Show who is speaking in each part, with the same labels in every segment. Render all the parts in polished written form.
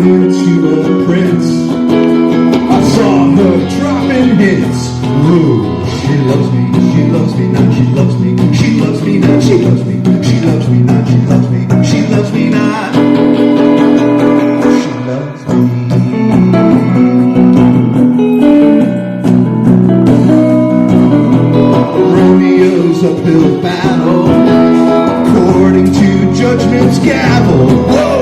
Speaker 1: Into a prince, I saw her dropping hints. Ooh, she loves me, she loves me, now she loves me, she loves me, now she loves me, she loves me, now she loves me, she loves me, now she loves me. Romeo's uphill battle, according to judgment's gavel. Whoa!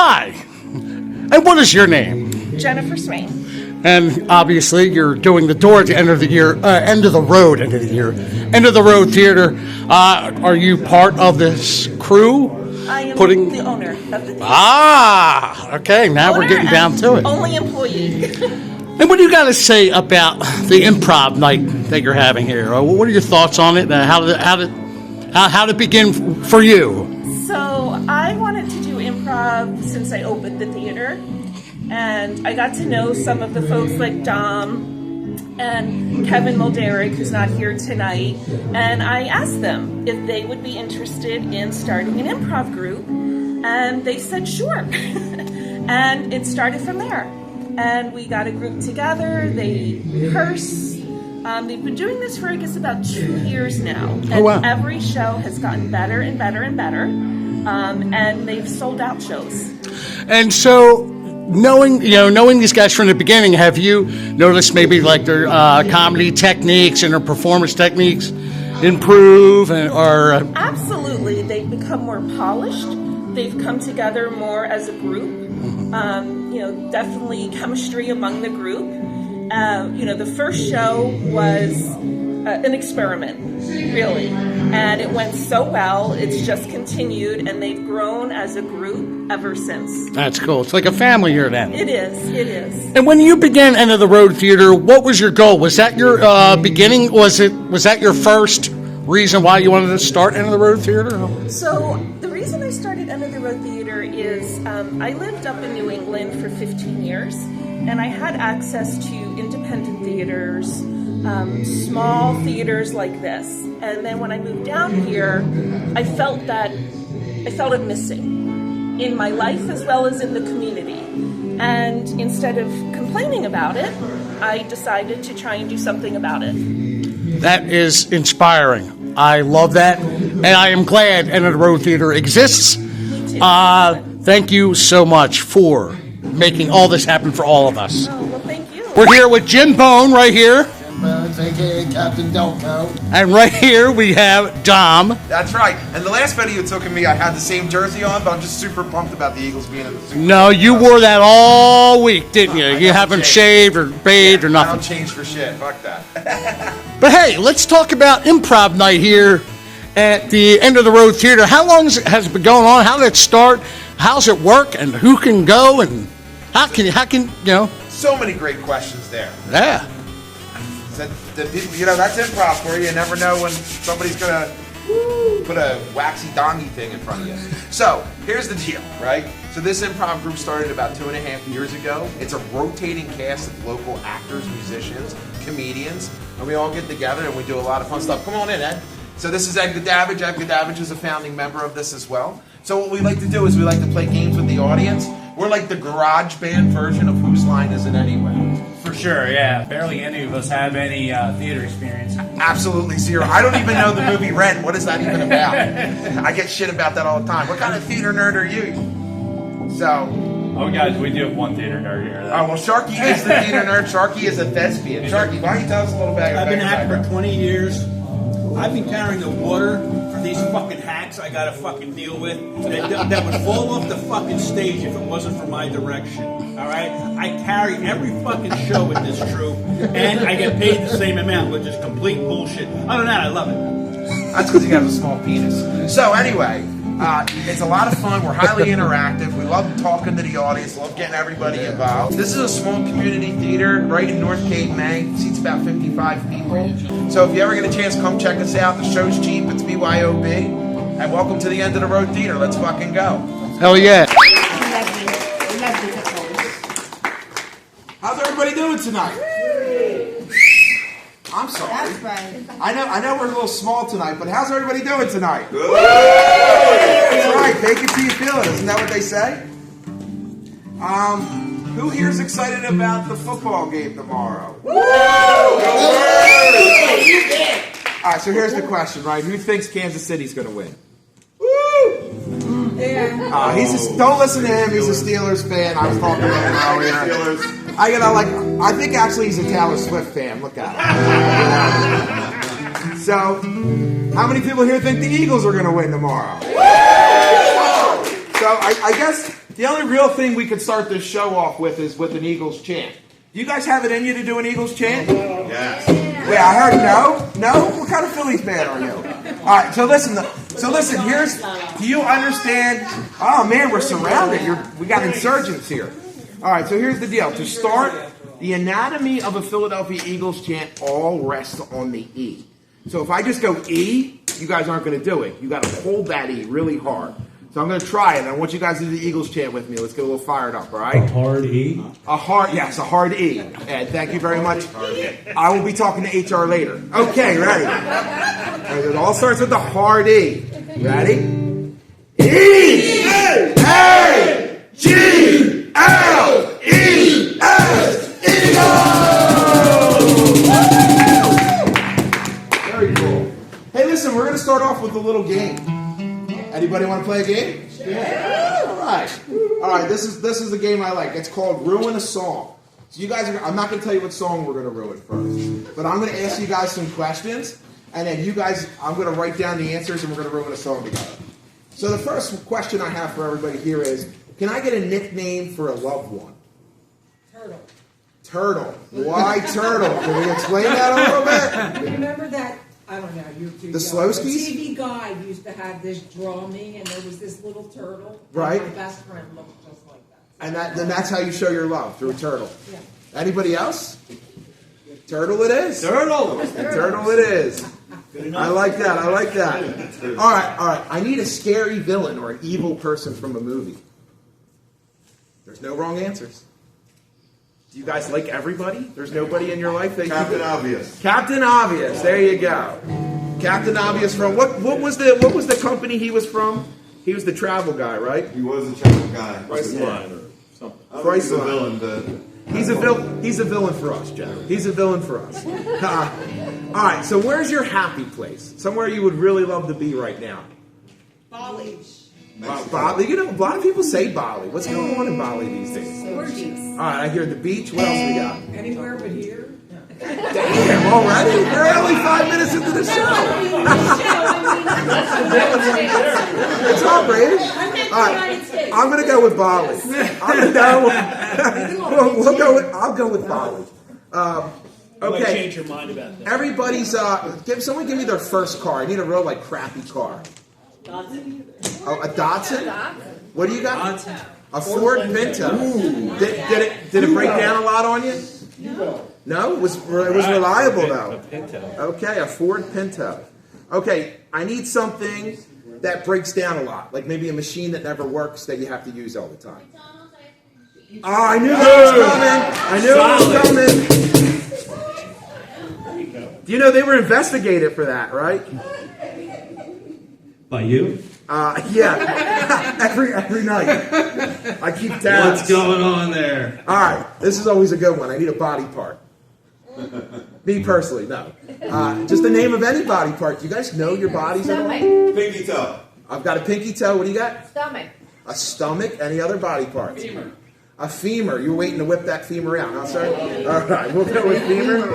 Speaker 2: Hi, and what is your name?
Speaker 3: Jennifer Swain.
Speaker 2: And obviously, you're doing the door at the end of the year, end of the road theater. Are you part of this crew?
Speaker 3: I am the owner of the theater.
Speaker 2: Okay, now we're getting down to it.
Speaker 3: Only employee.
Speaker 2: And what do you got to say about the improv night that you're having here? What are your thoughts on it? How did it begin for you?
Speaker 3: So I wanted to do improv since I opened the theater, and I got to know some of the folks like Dom and Kevin Mulderick, who's not here tonight, and I asked them if they would be interested in starting an improv group, and they said sure. And it started from there. And we got a group together, they rehearse. They've been doing this for, I guess, about 2 years now. And every show has gotten better and better and better. And they've sold out shows. And so, knowing these guys from the beginning, have you noticed maybe like their comedy techniques and their performance techniques improve? Absolutely. They've become more polished. They've come together more as a group. Definitely chemistry among the group. The first show was an experiment, really, and it went so well. It's just continued, and they've grown as a group ever since.
Speaker 2: That's cool. It's like a family here then.
Speaker 3: It is. And
Speaker 2: when you began End of the Road Theater, what was your goal? Was that your beginning? Was that your first reason why you wanted to start End of the Road Theater?
Speaker 3: So the reason I started End of the Road Theater is I lived up in New England for 15 years, and I had access to independent theaters, small theaters like this. And then when I moved down here, I felt it missing in my life as well as in the community. And instead of complaining about it, I decided to try and do something about it.
Speaker 2: That is inspiring. I love that, and I am glad End of the Road Theater exists.
Speaker 3: Me too.
Speaker 2: Thank you so much for making all this happen for all of us.
Speaker 3: Oh, well, thank you.
Speaker 2: We're here with Jim Bone right here.
Speaker 4: Jim Bones, a.k.a. Captain Don't Know.
Speaker 2: And right here we have Dom.
Speaker 5: That's right. And the last photo you took of me, I had the same jersey on, but I'm just super pumped about the Eagles being in the Super Bowl.
Speaker 2: No, you wore that all week, didn't you? You haven't shaved or bathed or nothing.
Speaker 5: I don't change for shit. Fuck that.
Speaker 2: But hey, let's talk about improv night here at the End of the Road Theater. How long has it been going on? How did it start? How's it work? And who can go? And how can
Speaker 5: So many great questions there.
Speaker 2: Yeah.
Speaker 5: That's improv for you. You never know when somebody's gonna Put a waxy dongy thing in front of you. So, here's the deal, right? So this improv group started about 2.5 years ago. It's a rotating cast of local actors, musicians, comedians, and we all get together and we do a lot of fun stuff. Come on in, Ed. So this is Ed Goodavage. Ed Goodavage is a founding member of this as well. So what we like to do is we like to play games with the audience. We're like the garage band version of Whose Line Is It Anyway?
Speaker 6: For sure, yeah. Barely any of us have any theater experience.
Speaker 5: Absolutely zero. I don't even know the movie Rent. What is that even about? I get shit about that all the time. What kind of theater nerd are you? So...
Speaker 6: Oh, guys, we do have one theater nerd here.
Speaker 5: Oh, well, Sharky is the theater nerd. Sharky is a thespian. Sharky, why don't you tell us a little bit about
Speaker 7: I've been
Speaker 5: your
Speaker 7: acting
Speaker 5: background?
Speaker 7: for 20 years. I've been carrying the water for these fucking hacks I gotta fucking deal with that would fall off the fucking stage if it wasn't for my direction. Alright? I carry every fucking show with this troupe and I get paid the same amount, which is complete bullshit. Other than that, I love it.
Speaker 5: That's because he has a small penis. So anyway, it's a lot of fun. We're highly interactive. We love talking to the audience. Love getting everybody involved. This is a small community theater right in North Cape, May. Seats about 55 people. So if you ever get a chance, come check us out. The show's cheap. It's BYOB. And welcome to the End of the Road Theater. Let's fucking go.
Speaker 2: Hell yeah.
Speaker 5: How's everybody doing tonight? I'm sorry.
Speaker 8: That's right.
Speaker 5: I know we're a little small tonight, but how's everybody doing tonight? That's right. Fake it till you feel it. Isn't that what they say? Who here's excited about the football game tomorrow? All right, so here's the question, right? Who thinks Kansas City's going to win?
Speaker 8: Yeah.
Speaker 5: Don't listen to him. He's a Steelers fan. I was talking to him earlier. I think actually he's a Taylor Swift fan. Look at him. So, how many people here think the Eagles are going to win tomorrow? So, I guess the only real thing we could start this show off with is with an Eagles chant. Do you guys have it in you to do an Eagles chant?
Speaker 1: Yes.
Speaker 5: Wait, I heard no. No? What kind of Phillies fan are you? All right, so listen. Do you understand? Oh man, we're surrounded. We got insurgents here. All right, so here's the deal. To start, the anatomy of a Philadelphia Eagles chant all rests on the E. So if I just go E, you guys aren't going to do it. You got to hold that E really hard. So I'm going to try it, and I want you guys to do the Eagles chant with me. Let's get a little fired up, all right?
Speaker 1: A hard E?
Speaker 5: A hard E. Ed, thank you very much. I will be talking to HR later. Okay, ready? It all starts with the hard E. Ready? E-A-G-L-E-S, Eagles! Very cool. Hey, listen, we're going to start off with a little game. Anybody want to play a game? Yeah. All right. This is the game I like. It's called Ruin a Song. So you guys I'm not going to tell you what song we're going to ruin first, but I'm going to ask you guys some questions, and then I'm going to write down the answers, and we're going to ruin a song together. So the first question I have for everybody here is, can I get a nickname for a loved one? Turtle. Why Turtle? Can we explain that a little bit?
Speaker 8: Remember that? I don't know. You're too
Speaker 5: The
Speaker 8: young.
Speaker 5: Slowskis?
Speaker 8: The TV Guide used to have this drawing, and there was this little turtle.
Speaker 5: Right.
Speaker 8: And my best friend looked just like that.
Speaker 5: And then that's how you show your love, through a turtle.
Speaker 8: Yeah.
Speaker 5: Anybody else? Turtle it is.
Speaker 7: Turtle!
Speaker 5: Turtle it is. I like that. All right. I need a scary villain or an evil person from a movie. There's no wrong answers. Do you guys like everybody? There's nobody in your life that
Speaker 1: Captain Obvious.
Speaker 5: Captain Obvious. There you go. Captain Obvious from what was the company he was from? He was the travel guy, right?
Speaker 1: He was a travel guy.
Speaker 7: Priceline or something.
Speaker 1: I think he's a
Speaker 5: Priceline.
Speaker 1: villain, but
Speaker 5: He's a villain for us, Jeff. He's a villain for us. All right, so where's your happy place? Somewhere you would really love to be right now.
Speaker 8: Bali.
Speaker 5: Bali. You know, a lot of people say Bali. What's going on in Bali these days?
Speaker 8: Gorgeous.
Speaker 5: All right, I hear the beach. What else we got?
Speaker 8: Anywhere but here.
Speaker 5: Damn, already? We're only 5 minutes into the show. It's all British. All right, I'm going to go with Bali. I'll go with Bali.
Speaker 7: Might
Speaker 5: Okay.
Speaker 7: change your mind about that.
Speaker 5: Everybody's someone give me their first car. I need a real crappy car. Oh, a Datsun? What do you got? A Ford Pinto. Did it break down a lot on you? No, it was reliable though. Okay, a Ford Pinto. Okay, I need something that breaks down a lot, like maybe a machine that never works that you have to use all the time. Oh, I knew that was coming. I knew it was coming. You know, they were investigated for that, right?
Speaker 9: By you?
Speaker 5: Yeah. every night. I keep tabs.
Speaker 9: What's going on there?
Speaker 5: All right, this is always a good one. I need a body part. Me personally, no. Just the name of any body part. Do you guys know your bodies at all?
Speaker 10: Pinky toe.
Speaker 5: I've got a pinky toe. What do you got?
Speaker 8: Stomach.
Speaker 5: A stomach. Any other body parts?
Speaker 6: Femur.
Speaker 5: A femur. You're waiting to whip that femur out, huh, sir? All right, we'll go with femur.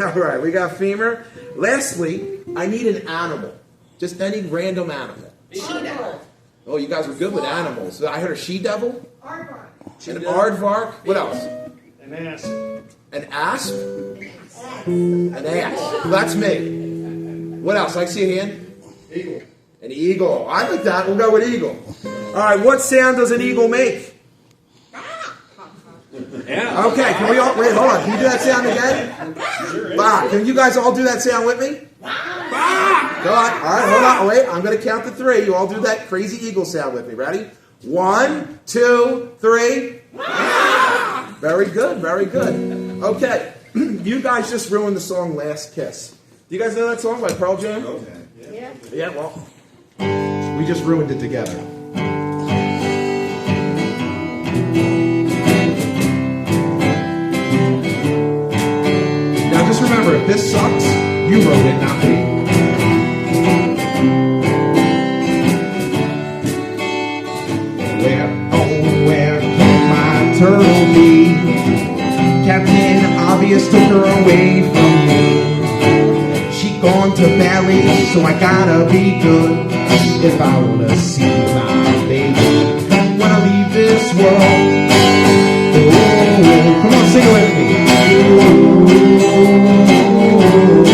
Speaker 5: All right, we got femur. Lastly, I need an animal. Just any random animal.
Speaker 8: Cheetah.
Speaker 5: Oh, you guys were good with animals. I heard a she-devil.
Speaker 8: Aardvark.
Speaker 5: An aardvark. What else?
Speaker 9: An ass.
Speaker 5: An asp? An ass. Well, that's me. What else? I see a hand.
Speaker 10: Eagle.
Speaker 5: An eagle. I like that. We'll go with eagle. All right, what sound does an eagle make?
Speaker 9: Yeah.
Speaker 5: Okay, can we all, wait, hold on. Can you do that sound again? Bah. Can you guys all do that sound with me? Bah. Go on. All right, hold on. Wait, I'm going to count to 3. You all do that crazy eagle sound with me. Ready? 1, 2, 3. Very good, very good. Okay, you guys just ruined the song Last Kiss. Do you guys know that song by Pearl Jam?
Speaker 10: Okay.
Speaker 5: Yeah, well, we just ruined it together. Now just remember, if this sucks, you wrote it, not me. Where can my turtle be? Captain Obvious took her away from me. She gone to Valley, so I gotta be good if I wanna see my baby. Wanna leave this world. Oh, come on, sing it with me.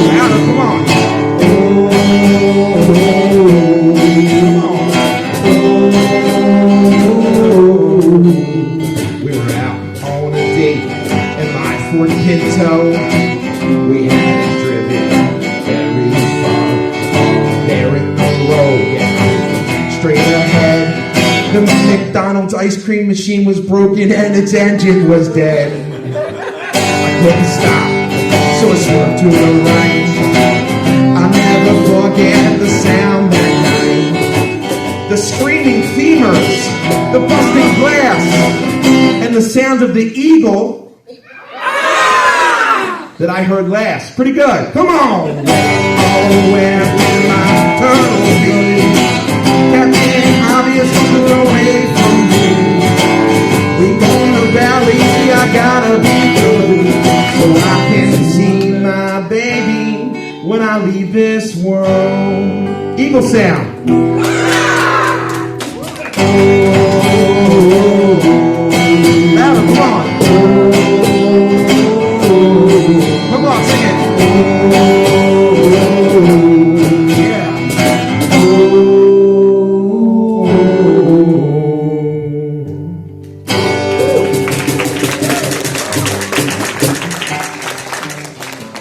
Speaker 5: Louder, come on. We were out on a date in my Ford Pinto. We hadn't driven very far. There in the road, yeah. Straight ahead, the McDonald's ice cream machine was broken and its engine was dead. I couldn't stop, so I swerved to the right. I'll never forget the sound that night. The screaming femurs, the busting glass, and the sound of the eagle that I heard last. Pretty good. Come on. Oh, where can my turtle be? Captain Obvious took her away from me. We go in the valley, I gotta be good, so I can see my baby when I leave this world. Eagle sound. Louder, come on. Come on, sing it. Yeah.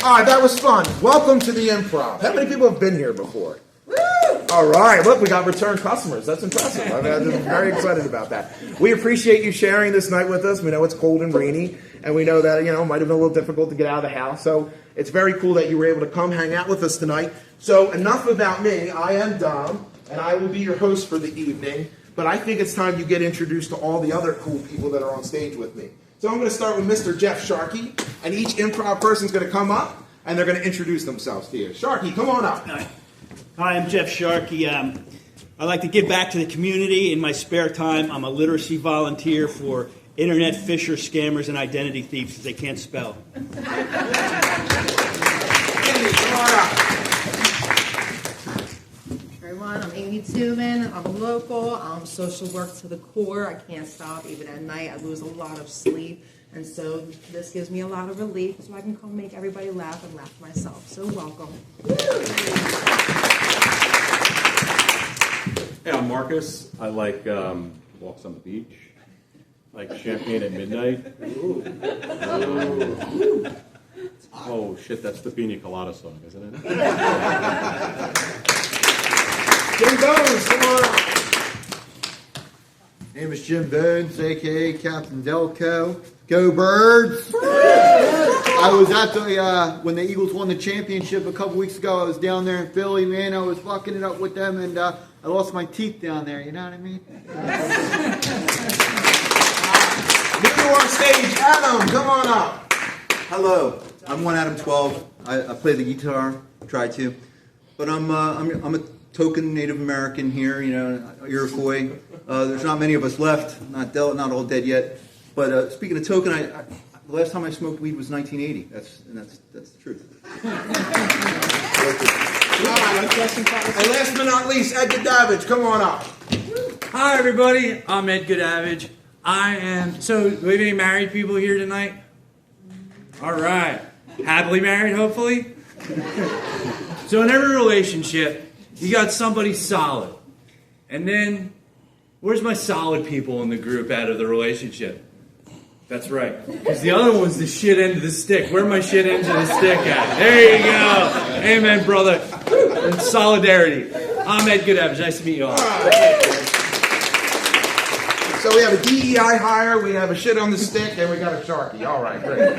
Speaker 5: All right, that was fun. Welcome to the Improv. How many people have been here before? All right, look, we got return customers. That's impressive. I'm very excited about that. We appreciate you sharing this night with us. We know it's cold and rainy, and we know that, it might have been a little difficult to get out of the house. So it's very cool that you were able to come hang out with us tonight. So enough about me. I am Dom, and I will be your host for the evening. But I think it's time you get introduced to all the other cool people that are on stage with me. So I'm going to start with Mr. Jeff Sharkey, and each improv person's going to come up, and they're going to introduce themselves to you. Sharkey, come on up.
Speaker 7: Hi, I'm Jeff Sharkey. I like to give back to the community in my spare time. I'm a literacy volunteer for internet fisher, scammers, and identity thieves because they can't spell.
Speaker 5: Come on up.
Speaker 11: Everyone, I'm Amy Tooman. I'm a local. I'm social work to the core. I can't stop. Even at night, I lose a lot of sleep. And so this gives me a lot of relief so I can come make everybody laugh and laugh myself. So welcome.
Speaker 12: Hey, I'm Marcus. I like walks on the beach. I like champagne at midnight. Oh shit, that's the Pina Colada song, isn't it?
Speaker 5: Jim Bones, come on up.
Speaker 4: Name is Jim Bones, aka Captain Delco. Go Birds! I was at the when the Eagles won the championship a couple weeks ago. I was down there in Philly, man. I was fucking it up with them, and I lost my teeth down there. You know what I mean?
Speaker 5: New on stage, Adam, come on up.
Speaker 10: Hello, I'm one Adam 12. I play the guitar, try to, but I'm a token Native American here. You know, Iroquois. There's not many of us left. Not all dead yet. But speaking of token, the last time I smoked weed was 1980. That's the truth.
Speaker 5: And last but not least, Ed Goodavage, come on up.
Speaker 13: Hi everybody, I'm Ed Goodavage. So do we have any married people here tonight? Alright. Happily married, hopefully? So in every relationship, you got somebody solid. And then, where's my solid people in the group out of the relationship? That's right. Because the other one's the shit end of the stick. Where are my shit ends of the stick at? There you go. Amen, brother. In solidarity. I'm Ed Goodavage. Nice to meet you all.
Speaker 5: So we have a DEI hire, we have a shit on the stick, and we got a Sharky. All right, great.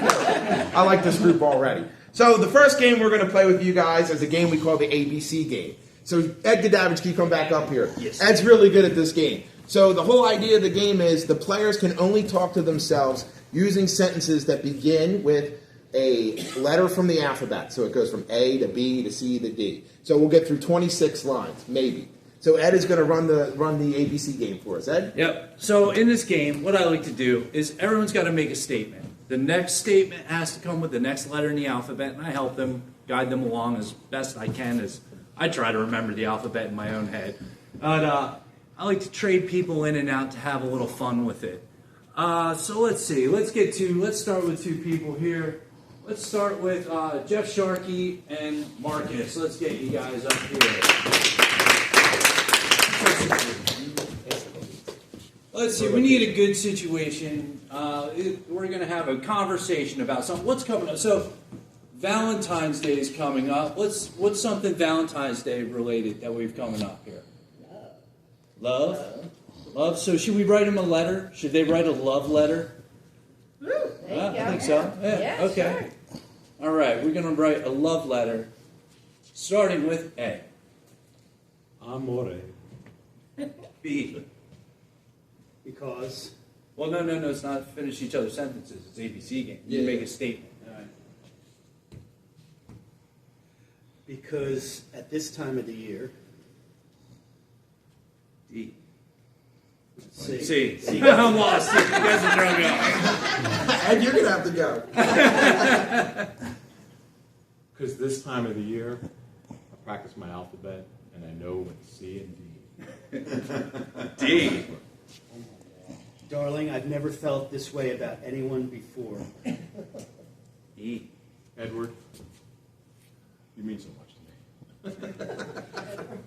Speaker 5: I like this group already. So the first game we're going to play with you guys is a game we call the ABC game. So Ed Goodavage, can you come back up here?
Speaker 13: Yes.
Speaker 5: Ed's really good at this game. So the whole idea of the game is the players can only talk to themselves using sentences that begin with a letter from the alphabet. So it goes from A to B to C to D. So we'll get through 26 lines, maybe. So Ed is going to run the ABC game for us. Ed?
Speaker 13: Yep. So in this game, what I like to do is everyone's got to make a statement. The next statement has to come with the next letter in the alphabet, and I help them, guide them along as best I can as I try to remember the alphabet in my own head. But I like to trade people in and out to have a little fun with it. So let's see. Let's start with two people here. Let's start with Jeff Sharkey and Marcus. Let's get you guys up here. Let's see. We need a good situation. We're going to have a conversation about something. What's coming up? So Valentine's Day is coming up. What's something Valentine's Day related that we've coming up here? Love? Love. So should we write them a letter? Should they write a love letter? I think so. Yeah, okay. Sure. All right, we're going to write a love letter starting with A.
Speaker 9: Amore.
Speaker 13: B.
Speaker 9: Because.
Speaker 13: Well, no, it's not finish each other's sentences. It's ABC game. You make a statement. All right.
Speaker 9: Because at this time of the year.
Speaker 13: D.
Speaker 9: C.
Speaker 13: I'm lost. You guys are throwing me off.
Speaker 5: Ed, you're going to have to go.
Speaker 12: Because this time of the year, I practice my alphabet and I know when C and D.
Speaker 13: D.
Speaker 9: Darling, I've never felt this way about anyone before.
Speaker 13: E.
Speaker 12: Edward, you mean so much to me.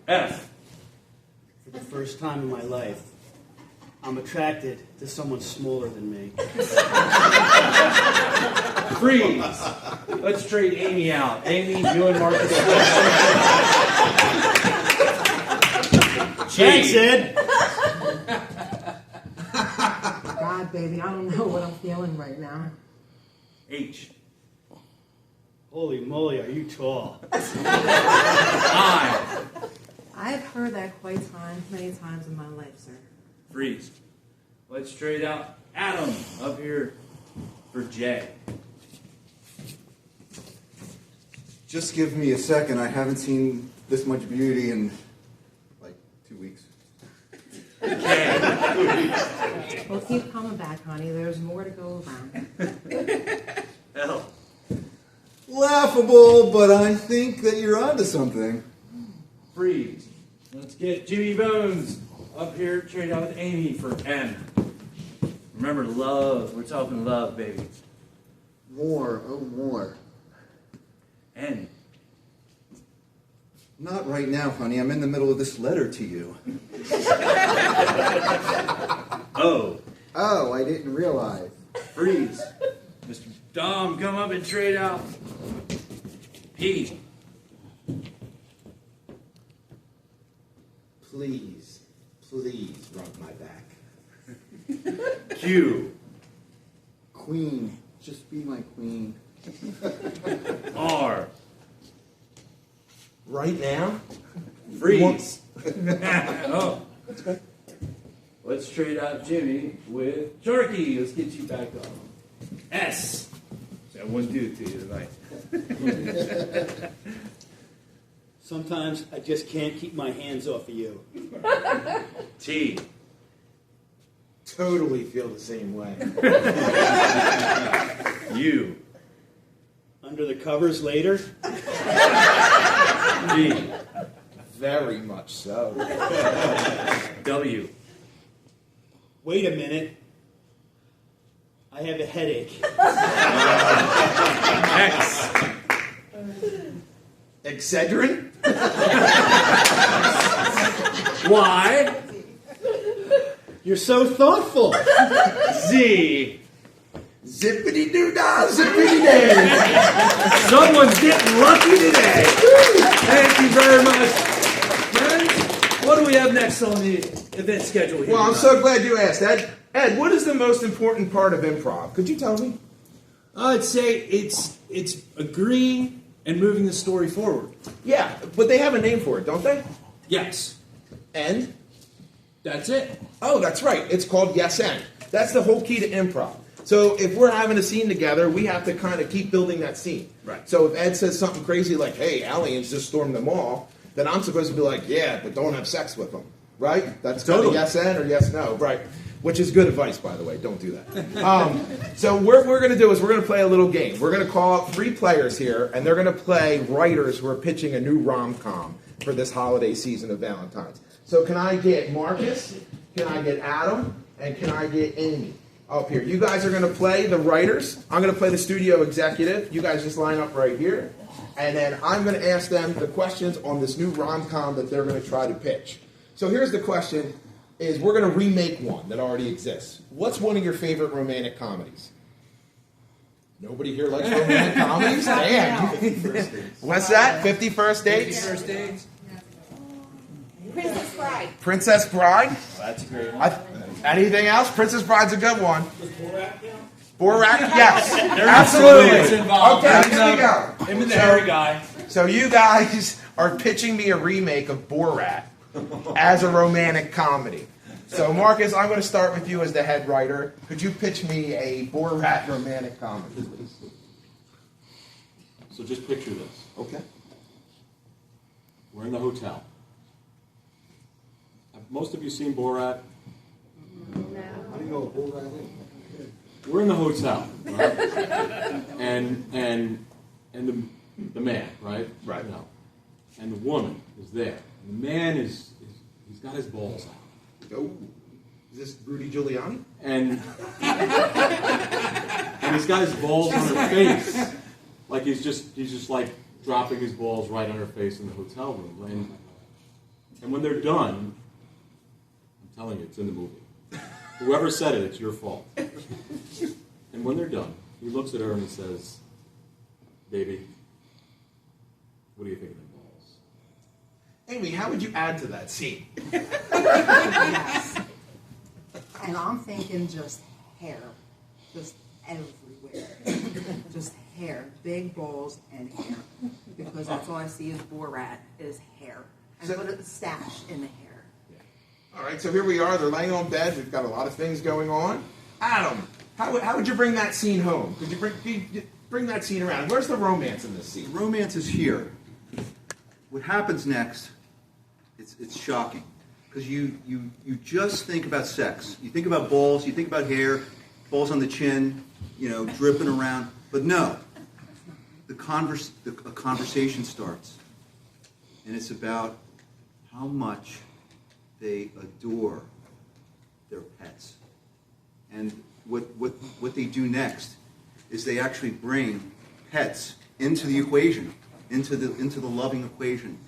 Speaker 13: F.
Speaker 9: For the first time in my life, I'm attracted to someone smaller than me.
Speaker 13: Freeze. Let's trade Amy out. Amy, you and Marcus.
Speaker 9: Thanks, Ed.
Speaker 11: God, baby, I don't know what I'm feeling right now.
Speaker 13: H.
Speaker 9: Holy moly, are you tall?
Speaker 13: I.
Speaker 11: I've heard that many times in my life, sir.
Speaker 13: Freeze. Let's trade out Adam up here for J.
Speaker 10: Just give me a second. I haven't seen this much beauty in like 2 weeks.
Speaker 13: K.
Speaker 11: Well, keep coming back, honey. There's more to go around.
Speaker 13: L.
Speaker 10: Laughable, but I think that you're onto something.
Speaker 13: Freeze. Let's get Jimmy Bones up here, trade out with Amy for N. Remember, love. We're talking love, baby.
Speaker 4: More, oh more.
Speaker 13: N.
Speaker 10: Not right now, honey. I'm in the middle of this letter to you.
Speaker 13: O.
Speaker 4: Oh, I didn't realize.
Speaker 13: Freeze. Mr. Dom, come up and trade out E.
Speaker 5: Please rub my back.
Speaker 13: Q.
Speaker 4: Queen, just be my queen.
Speaker 13: R.
Speaker 5: Right now?
Speaker 13: Freeze. Oh. Let's trade out Jimmy with Sharky. Let's get you back on. S. I won't do it to you tonight.
Speaker 14: Sometimes I just can't keep my hands off of you.
Speaker 13: T.
Speaker 5: Totally feel the same way.
Speaker 13: U.
Speaker 14: Under the covers later?
Speaker 13: V.
Speaker 5: Very much so.
Speaker 13: W.
Speaker 14: Wait a minute. I have a headache.
Speaker 13: X.
Speaker 5: Excedrin?
Speaker 13: Y.
Speaker 14: You're so thoughtful.
Speaker 13: Z.
Speaker 5: Zippity-doo-dah, zippity-day.
Speaker 13: Someone's getting lucky today. Thank you very much. Friends, what do we have next on the event schedule here?
Speaker 5: Well, I'm so glad you asked, Ed. Ed, what is the most important part of improv? Could you tell me?
Speaker 13: I'd say it's agreeing and moving the story forward.
Speaker 5: Yeah, but they have a name for it, don't they?
Speaker 13: Yes.
Speaker 5: And?
Speaker 13: That's it.
Speaker 5: Oh, that's right. It's called yes and. That's the whole key to improv. So if we're having a scene together, we have to kind of keep building that scene.
Speaker 13: Right.
Speaker 5: So if Ed says something crazy like, hey, aliens just stormed the mall, then I'm supposed to be like, yeah, but don't have sex with them. Right? That's totally yes and or yes no. Right. Which is good advice, by the way. Don't do that. So what we're going to do is we're going to play a little game. We're going to call up 3 players here, and they're going to play writers who are pitching a new rom-com for this holiday season of Valentine's. So can I get Marcus, can I get Adam, and can I get Amy up here? You guys are going to play the writers. I'm going to play the studio executive. You guys just line up right here. And then I'm going to ask them the questions on this new rom-com that they're going to try to pitch. So here's the question. Is we're going to remake one that already exists. What's one of your favorite romantic comedies? Nobody here likes romantic comedies? Damn. What's that? 50 First Dates?
Speaker 13: 50 First Dates?
Speaker 11: Princess Bride.
Speaker 5: Princess Bride?
Speaker 13: Well, that's a great one.
Speaker 5: Anything else? Princess Bride's a good one. Borat? Yes.
Speaker 13: There's
Speaker 5: Absolutely.
Speaker 13: involved.
Speaker 5: Okay, here we go.
Speaker 13: Him and the hairy guy.
Speaker 5: So you guys are pitching me a remake of Borat as a romantic comedy. So, Marcus, I'm going to start with you as the head writer. Could you pitch me a Borat romantic comedy, please?
Speaker 12: So just picture this.
Speaker 5: Okay.
Speaker 12: We're in the hotel. Have most of you seen Borat?
Speaker 4: How do you know what Borat is?
Speaker 12: We're in the hotel, right? and the man, right?
Speaker 5: Right.
Speaker 12: No. And the woman is there. And the man he's got his balls out.
Speaker 5: Oh, is this Rudy Giuliani?
Speaker 12: And he's got his balls on her face. Like he's just like dropping his balls right on her face in the hotel room. And when they're done, I'm telling you, it's in the movie. Whoever said it, it's your fault. And when they're done, he looks at her and he says, "Baby, what do you think of them balls?"
Speaker 5: Amy, how would you add to that scene?
Speaker 11: Yes. And I'm thinking just hair. Just everywhere. Just hair. Big balls and hair. Because that's all I see is Borat is hair. And put a stash in the hair.
Speaker 5: All right, so here we are. They're laying on bed. We've got a lot of things going on. Adam, how would you bring that scene home? Could you bring that scene around? Where's the romance in this scene?
Speaker 10: The romance is here. What happens next, it's shocking. Because you just think about sex. You think about balls, you think about hair, balls on the chin, dripping around. But no, a conversation starts. And it's about how much they adore their pets. And what they do next is they actually bring pets into the equation, into the loving equation.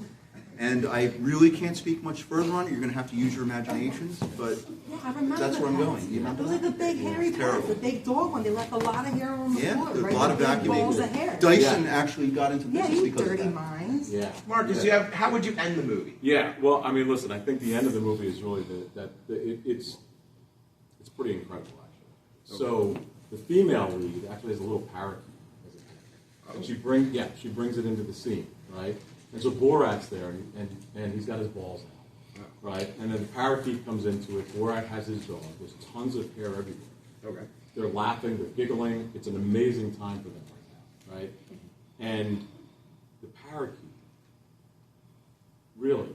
Speaker 10: And I really can't speak much further on it. You're going to have to use your imaginations, but
Speaker 11: Yeah, I remember
Speaker 10: that's where I'm
Speaker 11: that.
Speaker 10: going. You know?
Speaker 11: Those are the big hairy
Speaker 10: It's
Speaker 11: pets,
Speaker 10: terrible.
Speaker 11: the big dog one. They left a lot of hair on the
Speaker 10: Yeah,
Speaker 11: floor,
Speaker 10: there's
Speaker 11: right?
Speaker 10: a lot of
Speaker 11: The big
Speaker 10: vacuuming.
Speaker 11: balls of hair.
Speaker 10: Dyson actually got into
Speaker 11: Yeah,
Speaker 10: business
Speaker 11: you
Speaker 10: because of
Speaker 11: dirty
Speaker 10: that.
Speaker 11: minds.
Speaker 12: Yeah.
Speaker 5: Marcus, how would you end the movie?
Speaker 12: Yeah, well, I mean, listen, I think the end of the movie is really it's pretty incredible, actually. So the female lead actually has a little parakeet as a pet. And she brings it into the scene, right? And so Borat's there, and he's got his balls out, right? And then the parakeet comes into it. Borat has his dog. There's tons of hair everywhere.
Speaker 5: Okay.
Speaker 12: They're laughing, they're giggling. It's an amazing time for them right now, right? And the parakeet really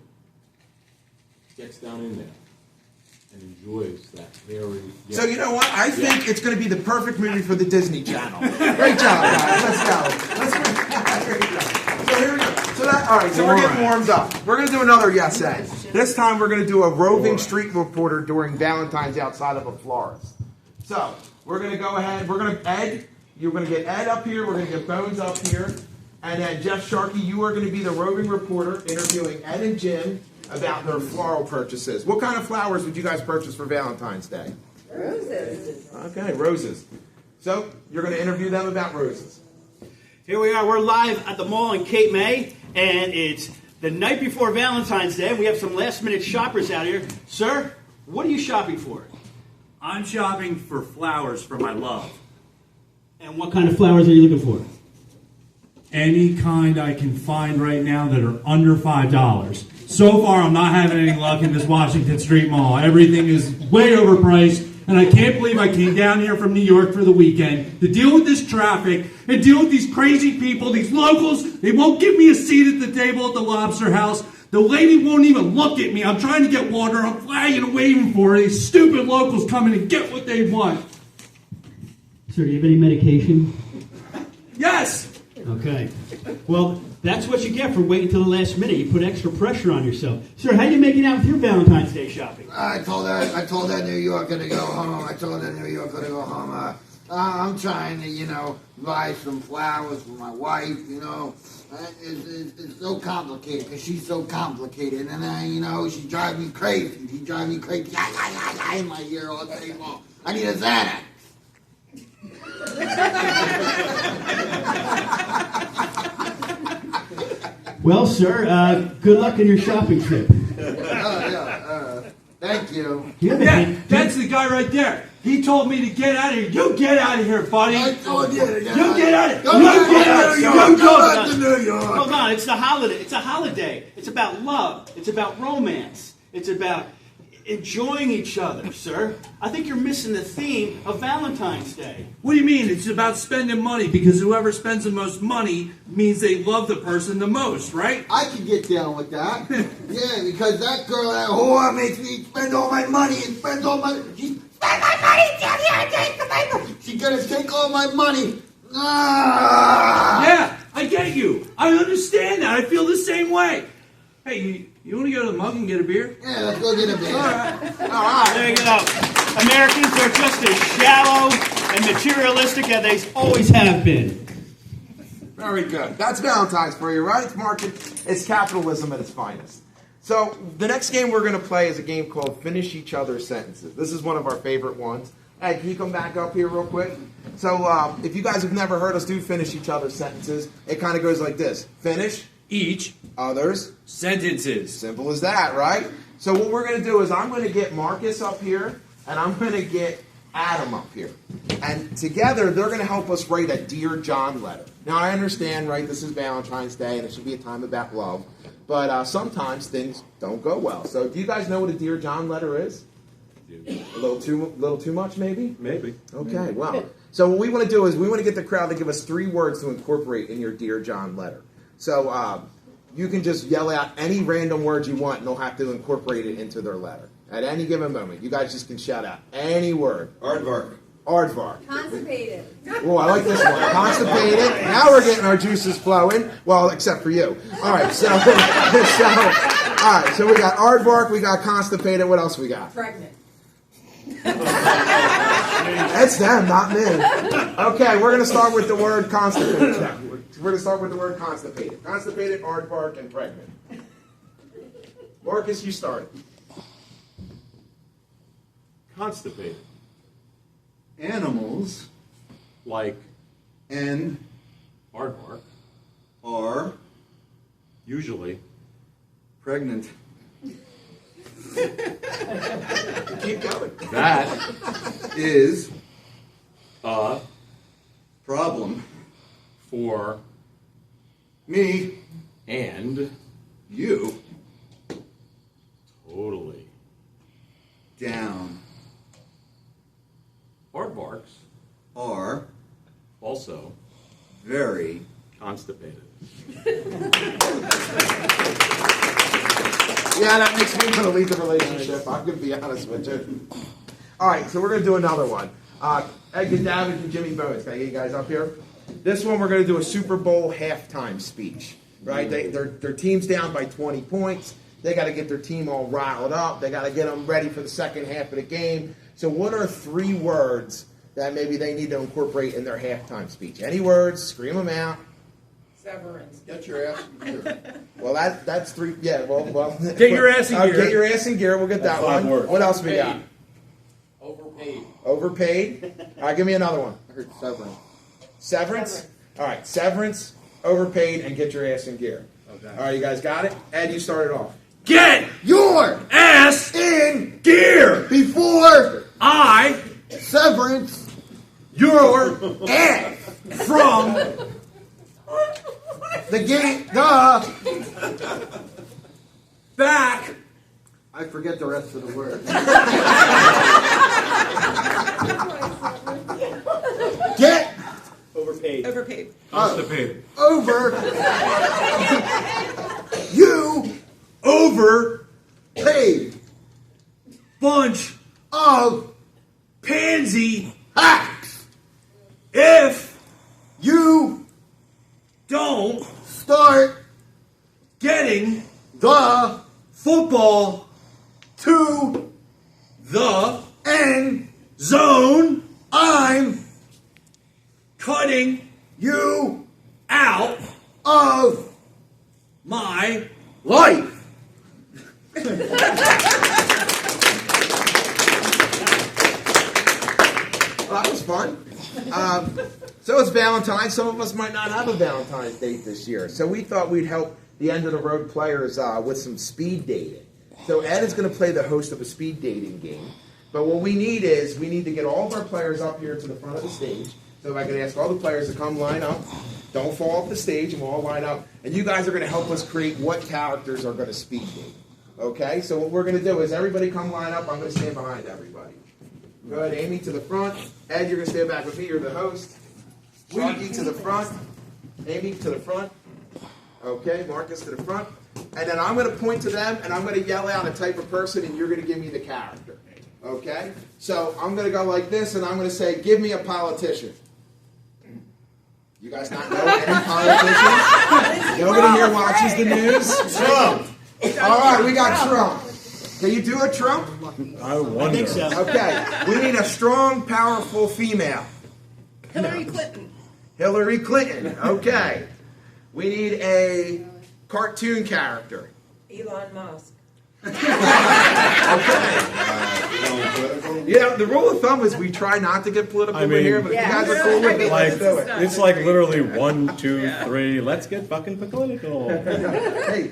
Speaker 12: gets down in there and enjoys that hairy.
Speaker 5: So you know what? I think it's going to be the perfect movie for the Disney Channel. Great job, guys. Let's go. Great job. So here we go. All right. So we're getting warmed up. We're going to do another yes and. This time we're going to do a roving street reporter during Valentine's outside of a florist. So we're going to go ahead. We're going to Ed. You're going to get Ed up here. We're going to get Bones up here, and then Jeff Sharkey. You are going to be the roving reporter interviewing Ed and Jim about their floral purchases. What kind of flowers would you guys purchase for Valentine's Day?
Speaker 8: Roses.
Speaker 5: Okay, roses. So you're going to interview them about roses.
Speaker 14: Here we are. We're live at the mall in Cape May, and it's the night before Valentine's Day. We have some last-minute shoppers out here. Sir, what are you shopping for?
Speaker 13: I'm shopping for flowers for my love.
Speaker 14: And what kind of flowers are you looking for?
Speaker 13: Any kind I can find right now that are under $5. So far, I'm not having any luck in this Washington Street Mall. Everything is way overpriced, and I can't believe I came down here from New York for the weekend to deal with this traffic and deal with these crazy people, these locals. They won't give me a seat at the table at the Lobster House. The lady won't even look at me. I'm trying to get water. I'm flagging and waving for her. These stupid locals come in and get what they want.
Speaker 14: Sir, do you have any medication?
Speaker 13: Yes!
Speaker 14: Okay. Well, that's what you get for waiting till the last minute. You put extra pressure on yourself. Sir, how are you making out with your Valentine's Day shopping?
Speaker 15: I told that New Yorker to go home. I'm trying to, buy some flowers for my wife, It's so complicated because she's so complicated. And then, she drives me crazy. She drives me crazy. In my ear all day long. I need a Xanax.
Speaker 14: Well, sir, good luck in your shopping trip.
Speaker 15: Thank you.
Speaker 13: Yeah, that's the guy right there. He told me to get out of here. You get out of here, buddy.
Speaker 15: I told you to get
Speaker 13: You
Speaker 15: out.
Speaker 13: get out of here.
Speaker 15: Go
Speaker 13: You get out of here. You
Speaker 15: Go back to New York.
Speaker 14: Hold on, it's the holiday. It's a holiday. It's about love. It's about romance. It's about enjoying each other, sir. I think you're missing the theme of Valentine's Day.
Speaker 13: What do you mean? It's about spending money because whoever spends the most money means they love the person the most, right?
Speaker 15: I can get down with that. Yeah, because that girl, that whore, makes me spend all my money and spends all my... Spend my money down here. She's gonna take all my money. Ah!
Speaker 13: Yeah, I get you. I understand that. I feel the same way. Hey, you want to go to the mug and get a beer?
Speaker 15: Yeah, let's go get a beer.
Speaker 13: All right.
Speaker 14: All right, there you go. Americans are just as shallow and materialistic as they always have been.
Speaker 5: Very good. That's Valentine's for you, right? It's market. It's capitalism at its finest. So the next game we're going to play is a game called Finish Each Other's Sentences. This is one of our favorite ones. Ed, can you come back up here real quick? So if you guys have never heard us do Finish Each Other's Sentences, it kind of goes like this. Finish
Speaker 13: each
Speaker 5: other's
Speaker 13: sentences.
Speaker 5: Simple as that, right? So what we're going to do is I'm going to get Marcus up here, and I'm going to get Adam up here. And together, they're going to help us write a Dear John letter. Now, I understand, right, this is Valentine's Day, and it should be a time about love. But sometimes things don't go well. So do you guys know what a Dear John letter is? A little too much, maybe?
Speaker 12: Maybe.
Speaker 5: Okay, well. So what we want to do is we want to get the crowd to give us 3 words to incorporate in your Dear John letter. So you can just yell out any random word you want, and they'll have to incorporate it into their letter. At any given moment, you guys just can shout out any word.
Speaker 10: Aardvark.
Speaker 5: Aardvark.
Speaker 8: Constipated.
Speaker 5: Oh, I like this one. Constipated. Now we're getting our juices flowing. Well, except for you. All right, so we got aardvark, we got constipated. What else we got?
Speaker 8: Pregnant.
Speaker 5: That's them, not me. Okay, we're going to start with the word constipated. We're going to start with the word constipated. Constipated, aardvark, and pregnant. Marcus, you start.
Speaker 12: Constipated.
Speaker 10: Animals
Speaker 12: Like
Speaker 10: and
Speaker 12: aardvark.
Speaker 10: are
Speaker 12: Usually.
Speaker 10: pregnant.
Speaker 5: Keep going.
Speaker 12: That
Speaker 10: Is
Speaker 12: a
Speaker 10: problem
Speaker 12: for
Speaker 10: me
Speaker 12: and
Speaker 10: you
Speaker 12: totally.
Speaker 10: down.
Speaker 12: Aardvarks
Speaker 10: Are
Speaker 12: also
Speaker 10: very
Speaker 12: constipated.
Speaker 5: Yeah, that makes me want to leave the relationship. I'm going to be honest with you. All right, so we're going to do another one. Edgar David and Jimmy Bowens. Can I get you guys up here? This one, we're going to do a Super Bowl halftime speech. Right? Their team's down by 20 points. They got to get their team all riled up. They got to get them ready for the second half of the game. So what are 3 words that maybe they need to incorporate in their halftime speech? Any words? Scream them out.
Speaker 8: Severance.
Speaker 5: Get your ass in gear. Well, that's 3. Yeah, well.
Speaker 13: Get your ass in gear.
Speaker 5: Get your ass in gear. We'll get that
Speaker 12: That's 5
Speaker 5: one.
Speaker 12: words.
Speaker 5: What else we got?
Speaker 6: Overpaid.
Speaker 5: Overpaid. All right, give me another one.
Speaker 4: I heard severance.
Speaker 5: Severance. All right, severance, overpaid, and get your ass in gear.
Speaker 13: Okay.
Speaker 5: All right, you guys got it? Ed, you started off.
Speaker 13: Get
Speaker 4: Your
Speaker 13: ass
Speaker 4: in
Speaker 13: gear.
Speaker 4: before
Speaker 13: I
Speaker 4: severance
Speaker 13: your
Speaker 4: ass
Speaker 13: from
Speaker 4: the game.
Speaker 13: back
Speaker 4: I forget the rest of the word. Get
Speaker 14: Overpaid.
Speaker 8: Overpaid.
Speaker 12: Constipated.
Speaker 4: over you
Speaker 13: over
Speaker 4: paid
Speaker 13: bunch
Speaker 4: of
Speaker 13: pansy
Speaker 4: hacks.
Speaker 13: if
Speaker 4: You
Speaker 13: don't
Speaker 4: start
Speaker 13: getting
Speaker 4: the
Speaker 13: football
Speaker 4: to
Speaker 13: the
Speaker 4: end
Speaker 13: zone.
Speaker 4: I'm
Speaker 13: Cutting
Speaker 4: you
Speaker 13: out
Speaker 4: of
Speaker 13: my
Speaker 4: life.
Speaker 5: Well, that was fun. So it's Valentine's. Some of us might not have a Valentine's date this year. So we thought we'd help the end of the road players with some speed dating. So Ed is going to play the host of a speed dating game. But what we need is we need to get all of our players up here to the front of the stage. So if I could ask all the players to come line up, don't fall off the stage, and we'll all line up. And you guys are going to help us create what characters are going to speed date. Okay? So what we're going to do is everybody come line up. I'm going to stand behind everybody. Go ahead, Amy to the front. Ed, you're going to stand back with me. You're the host. Sharky to the front. Amy to the front. Okay, Marcus to the front. And then I'm going to point to them, and I'm going to yell out a type of person, and you're going to give me the character. Okay? So I'm going to go like this, and I'm going to say, give me a politician. You guys not know any politicians? Nobody here watches the news? Trump. All right, we got Trump. Can you do a Trump?
Speaker 12: I wonder.
Speaker 14: think so.
Speaker 5: Okay, we need a strong, powerful female.
Speaker 8: Hillary Clinton.
Speaker 5: Hillary Clinton. Okay. We need a cartoon character.
Speaker 8: Elon Musk.
Speaker 5: Yeah, the rule of thumb is we try not to get political over here, but if you guys are cool with it, let's do it.
Speaker 12: It's like literally 1, 2, 3. Let's get fucking political.
Speaker 5: Hey,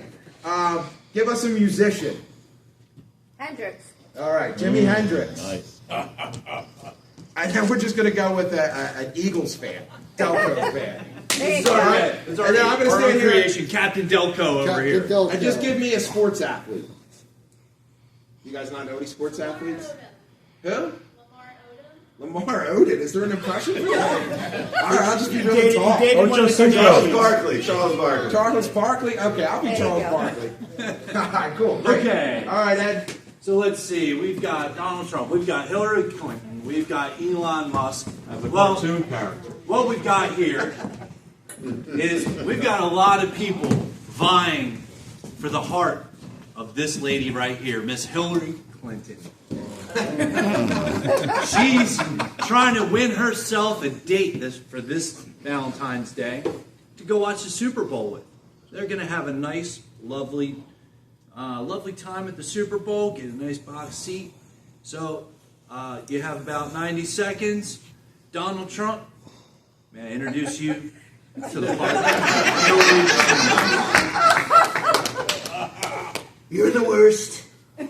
Speaker 5: give us a musician.
Speaker 16: Hendrix.
Speaker 5: All right, Jimi Hendrix.
Speaker 12: Nice.
Speaker 5: And then we're just going to go with an Eagles fan, Delco fan.
Speaker 8: There
Speaker 5: All right. And then I'm going to stand here
Speaker 13: creation, Captain Delco over here.
Speaker 5: and just give me a sports athlete. You guys not know any sports athletes? Who? Lamar Odom. Is there an impression for that? All right, I'll just be really tall.
Speaker 10: Charles Barkley. Charles Barkley.
Speaker 5: Charles Barkley? Okay, I'll be Charles Barkley. All right, cool. Great.
Speaker 14: Okay.
Speaker 5: All right, Ed.
Speaker 14: So let's see. We've got Donald Trump. We've got Hillary Clinton. We've got Elon Musk.
Speaker 12: As a cartoon character.
Speaker 14: What we've got here is we've got a lot of people vying for the heart of this lady right here, Miss Hillary Clinton. She's trying to win herself a date for this Valentine's Day to go watch the Super Bowl with. They're going to have a nice, lovely
Speaker 13: lovely time at the Super Bowl, get a nice box seat. So you have about 90 seconds. Donald Trump, may I introduce you to the public?
Speaker 15: You're the worst. You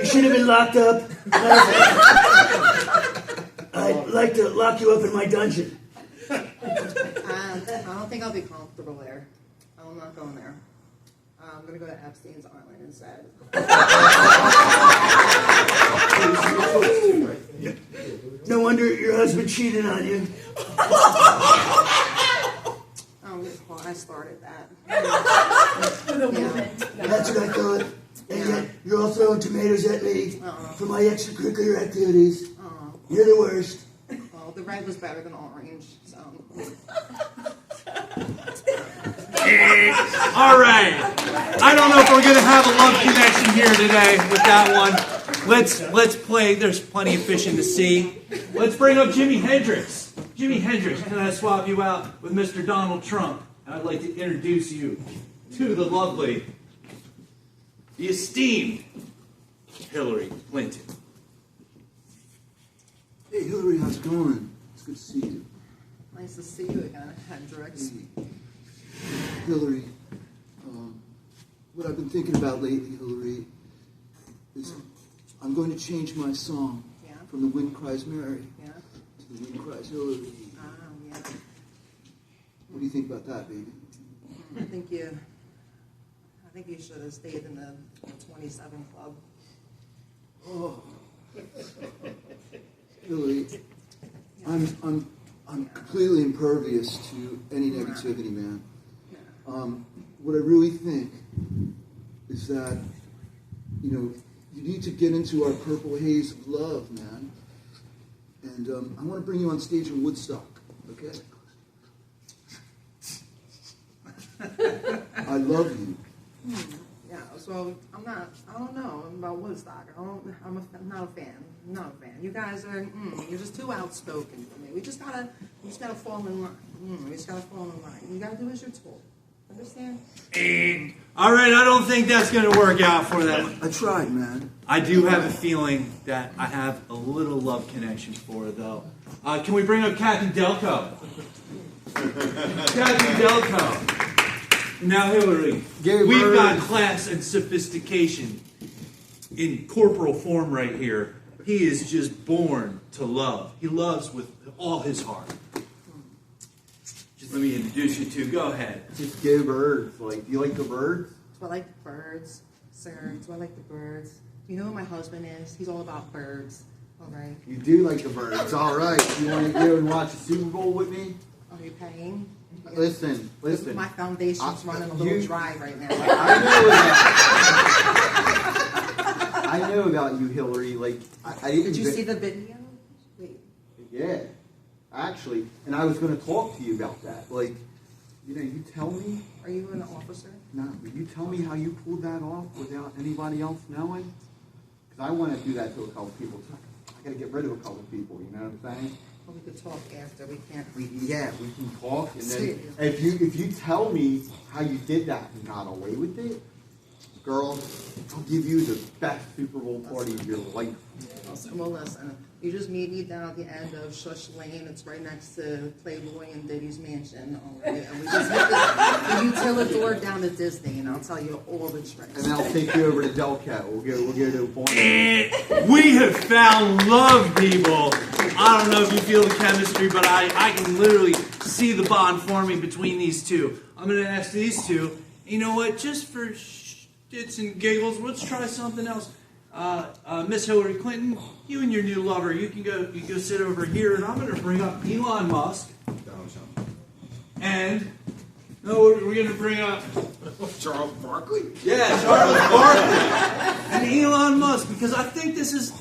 Speaker 15: should have been locked up. I'd like to lock you up in my dungeon.
Speaker 11: I don't think I'll be comfortable there. I'm not going there. I'm going to go to Epstein's Island instead.
Speaker 15: No wonder your husband cheated on you.
Speaker 11: Well, I started that.
Speaker 15: That's what I thought. And yet, you're all throwing tomatoes at me for my extracurricular activities. You're the worst.
Speaker 11: Well, the red was better than orange, so.
Speaker 13: All right. I don't know if we're going to have a love connection here today with that one. Let's play. There's plenty of fish in the sea. Let's bring up Jimi Hendrix. Jimi Hendrix, can I swap you out with Mr. Donald Trump? And I'd like to introduce you to the lovely, the esteemed Hillary Clinton.
Speaker 1: Hey, Hillary, how's it going? It's good to see you.
Speaker 11: Nice to see you again, Hendrix.
Speaker 1: Hillary, what I've been thinking about lately, Hillary, is I'm going to change my song from The Wind Cries Mary to The Wind Cries Hillary.
Speaker 11: Yeah.
Speaker 1: What do you think about that, baby?
Speaker 11: I think you should have stayed in the 27 club.
Speaker 1: Oh, Hillary, I'm completely impervious to any negativity, man. What I really think is that, you need to get into our purple haze of love, man. And I want to bring you on stage in Woodstock, okay? I love you.
Speaker 11: Yeah, so I don't know about Woodstock. I'm not a fan. I'm not a fan. You guys are, you're just too outspoken for me. We just gotta fall in line. We just gotta fall in line. You gotta do as you're told. Understand?
Speaker 13: All right, I don't think that's going to work out for them.
Speaker 1: I tried, man.
Speaker 13: I do have a feeling that I have a little love connection for her, though. Can we bring up Captain Delco? Captain Delco. Now, Hillary, we've got class and sophistication in corporal form right here. He is just born to love. He loves with all his heart. Just let me introduce you to. Go ahead.
Speaker 4: Just go birds. Like, do you like the birds?
Speaker 11: Do I like the birds, sir? Do I like the birds? Do you know who my husband is? He's all about birds. All right.
Speaker 4: You do like the birds. All right. You want to go and watch the Super Bowl with me?
Speaker 11: Are you paying?
Speaker 4: Listen.
Speaker 11: My foundation's running a little dry right now.
Speaker 4: I know about you, Hillary. Like, I didn't.
Speaker 11: Did you see the video? Wait.
Speaker 4: Yeah, actually, and I was going to talk to you about that. Like, you tell me.
Speaker 11: Are you an officer?
Speaker 4: No, will you tell me how you pulled that off without anybody else knowing? Because I want to do that to a couple people. I got to get rid of a couple people. You know what I'm saying?
Speaker 11: Well, we could talk after. We can't.
Speaker 4: We can talk, and then if you tell me how you did that and got away with it, girl, I'll give you the best Super Bowl party of your life.
Speaker 11: Well, listen. You just meet me down at the end of Shush Lane. It's right next to Playboy and Diddy's mansion. And we just hit the utility down to Disney, and I'll tell you all the tricks.
Speaker 4: And then I'll take you over to Delcat. We'll go to a bar.
Speaker 13: We have found love, people. I don't know if you feel the chemistry, but I can literally see the bond forming between these two. I'm going to ask these two, you know what, just for shits and giggles, let's try something else. Miss Hillary Clinton, you and your new lover, you can go sit over here, and I'm going to bring up Elon Musk. And we're going to bring up
Speaker 15: Charles Barkley?
Speaker 13: Yeah, Charles Barkley and Elon Musk, because I think this is, I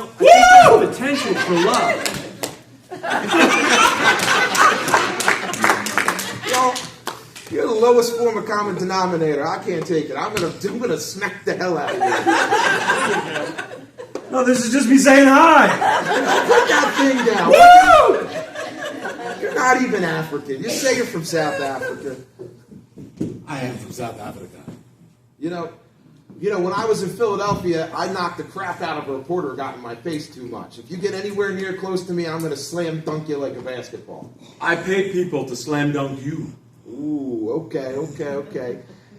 Speaker 13: think there's potential for love.
Speaker 5: You're the lowest form of common denominator. I can't take it. I'm gonna smack the hell out of you.
Speaker 13: No, this is just me saying hi.
Speaker 5: Put that thing down.
Speaker 13: Woo!
Speaker 5: You're not even African. Just say you're from South Africa.
Speaker 17: I am from South Africa.
Speaker 5: You know, when I was in Philadelphia, I knocked the crap out of a reporter who got in my face too much. If you get anywhere near close to me, I'm going to slam dunk you like a basketball.
Speaker 12: I pay people to slam dunk you.
Speaker 5: Ooh, okay.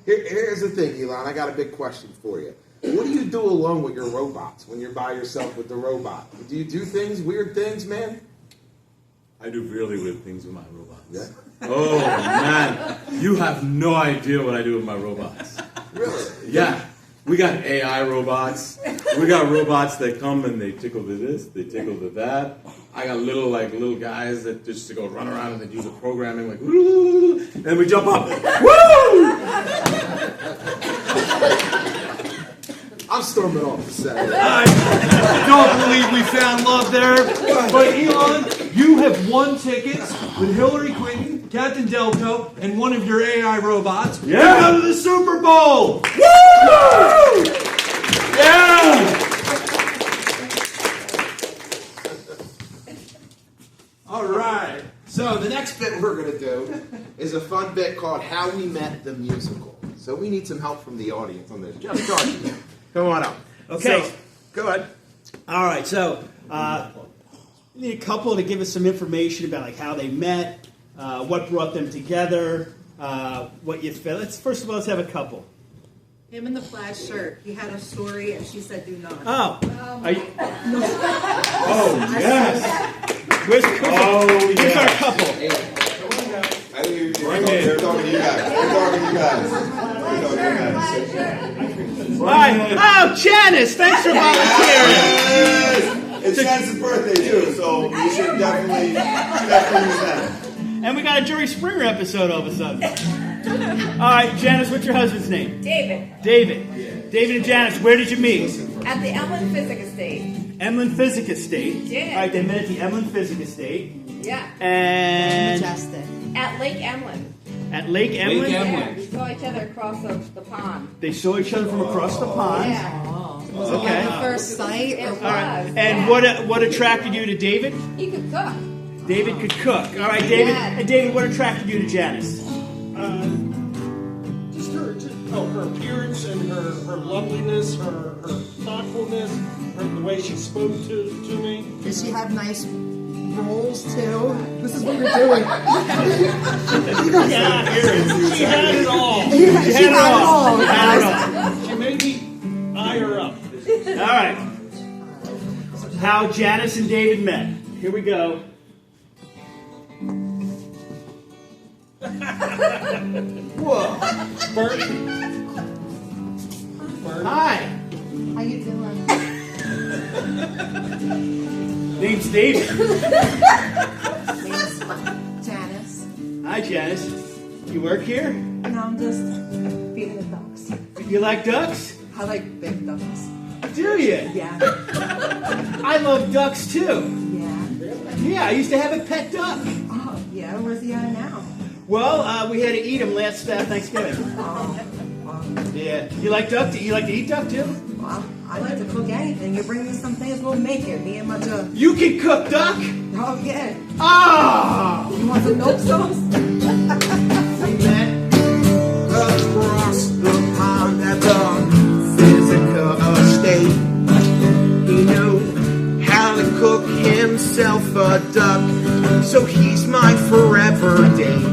Speaker 5: Here's the thing, Elon. I got a big question for you. What do you do alone with your robots when you're by yourself with the robot? Do you do weird things, man?
Speaker 12: I do really weird things with my robots.
Speaker 5: Yeah.
Speaker 12: Oh, man. You have no idea what I do with my robots.
Speaker 5: Really?
Speaker 12: Yeah. We got AI robots. We got robots that come and they tickle to this, they tickle to that. I got little guys that just go run around and they do the programming like, woo, and then we jump up. Woo!
Speaker 5: I'm storming off the set.
Speaker 13: I don't believe we found love there. But Elon, you have won tickets with Hillary Clinton, Captain Delco, and one of your AI robots.
Speaker 12: Yeah.
Speaker 13: To go to the Super Bowl.
Speaker 12: Woo! Yeah!
Speaker 5: All right. So the next bit we're going to do is a fun bit called How We Met the Musical. So we need some help from the audience on this. Jeff, start. Come on up.
Speaker 14: Okay.
Speaker 5: So, go ahead.
Speaker 14: All right, so we need a couple to give us some information about like how they met, what brought them together, what you feel. First of all, let's have a couple.
Speaker 11: Him in the plaid shirt. He had a story, and she said, "Do not."
Speaker 14: Oh.
Speaker 11: Are you?
Speaker 12: Oh, yes.
Speaker 14: Where's
Speaker 12: Oh,
Speaker 14: here's our
Speaker 12: yes.
Speaker 14: couple.
Speaker 15: I think they're talking to you guys.
Speaker 14: All right. Oh, Janice, thanks for volunteering.
Speaker 15: Yes. It's Janice's birthday too, so we should definitely use that.
Speaker 14: And we got a Jerry Springer episode all of a sudden. All right, Janice, what's your husband's name?
Speaker 16: David.
Speaker 14: David. David and Janice, where did you meet?
Speaker 16: At the Emlyn Physic Estate.
Speaker 14: Emlyn Physic Estate.
Speaker 16: Yeah.
Speaker 14: All right, they met at the Emlyn Physic Estate.
Speaker 16: Yeah.
Speaker 14: And
Speaker 11: Majestic.
Speaker 16: At Lake Emlyn.
Speaker 14: at Lake Emlyn.
Speaker 16: Yeah, we saw each other across the pond.
Speaker 14: They saw each other from across the pond.
Speaker 16: Yeah.
Speaker 11: Was it
Speaker 14: Okay.
Speaker 11: love at first sight?
Speaker 16: It was.
Speaker 14: All right. And what attracted you to David?
Speaker 16: He could cook.
Speaker 14: David could cook. All right, David.
Speaker 16: Yeah.
Speaker 14: And David, what attracted you to Janice?
Speaker 2: Just her appearance and her loveliness, her thoughtfulness, the way she spoke to me.
Speaker 11: Did she have nice rolls too? This is what you're doing.
Speaker 2: Yeah, she had it all.
Speaker 11: She had it all.
Speaker 2: She made me eye her up.
Speaker 14: All right. How Janice and David met. Here we go.
Speaker 5: Whoa.
Speaker 2: Bert.
Speaker 14: Hi.
Speaker 11: How you doing?
Speaker 14: Name's David.
Speaker 11: Name's Janice.
Speaker 14: Hi, Janice. You work here?
Speaker 11: No, I'm just feeding the ducks.
Speaker 14: You like ducks?
Speaker 11: I like big ducks.
Speaker 14: Do you?
Speaker 11: Yeah.
Speaker 14: I love ducks too.
Speaker 11: Yeah.
Speaker 14: Yeah, I used to have a pet duck.
Speaker 11: Oh, yeah. Where's he at now?
Speaker 14: Well, we had to eat him last Thanksgiving.
Speaker 11: Oh.
Speaker 14: Yeah. You like duck? You like to eat duck too?
Speaker 11: Well, I like to cook anything. You bring me some things, we'll make it. Me and my duck.
Speaker 14: You can cook duck?
Speaker 11: Oh, yeah.
Speaker 14: Ah!
Speaker 11: You want some milk sauce?
Speaker 5: We met across the pond at the physical estate. He knew how to cook himself a duck, so he's my forever date.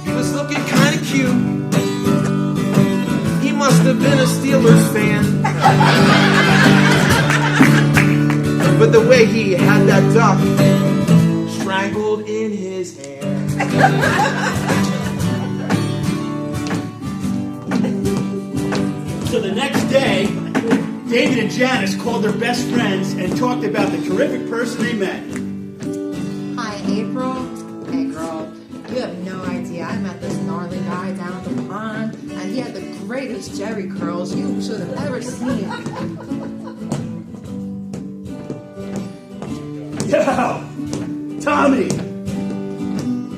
Speaker 5: He was looking kind of cute. He must have been a Steelers fan. But the way he had that duck strangled in his hand.
Speaker 14: So the next day, David and Janice called their best friends and talked about the terrific person they met.
Speaker 11: Hi, April. Hey, girl. You have no idea. I met this gnarly guy down at the pond, and he had the greatest Jerry curls you should have ever seen.
Speaker 14: Yo, Tommy,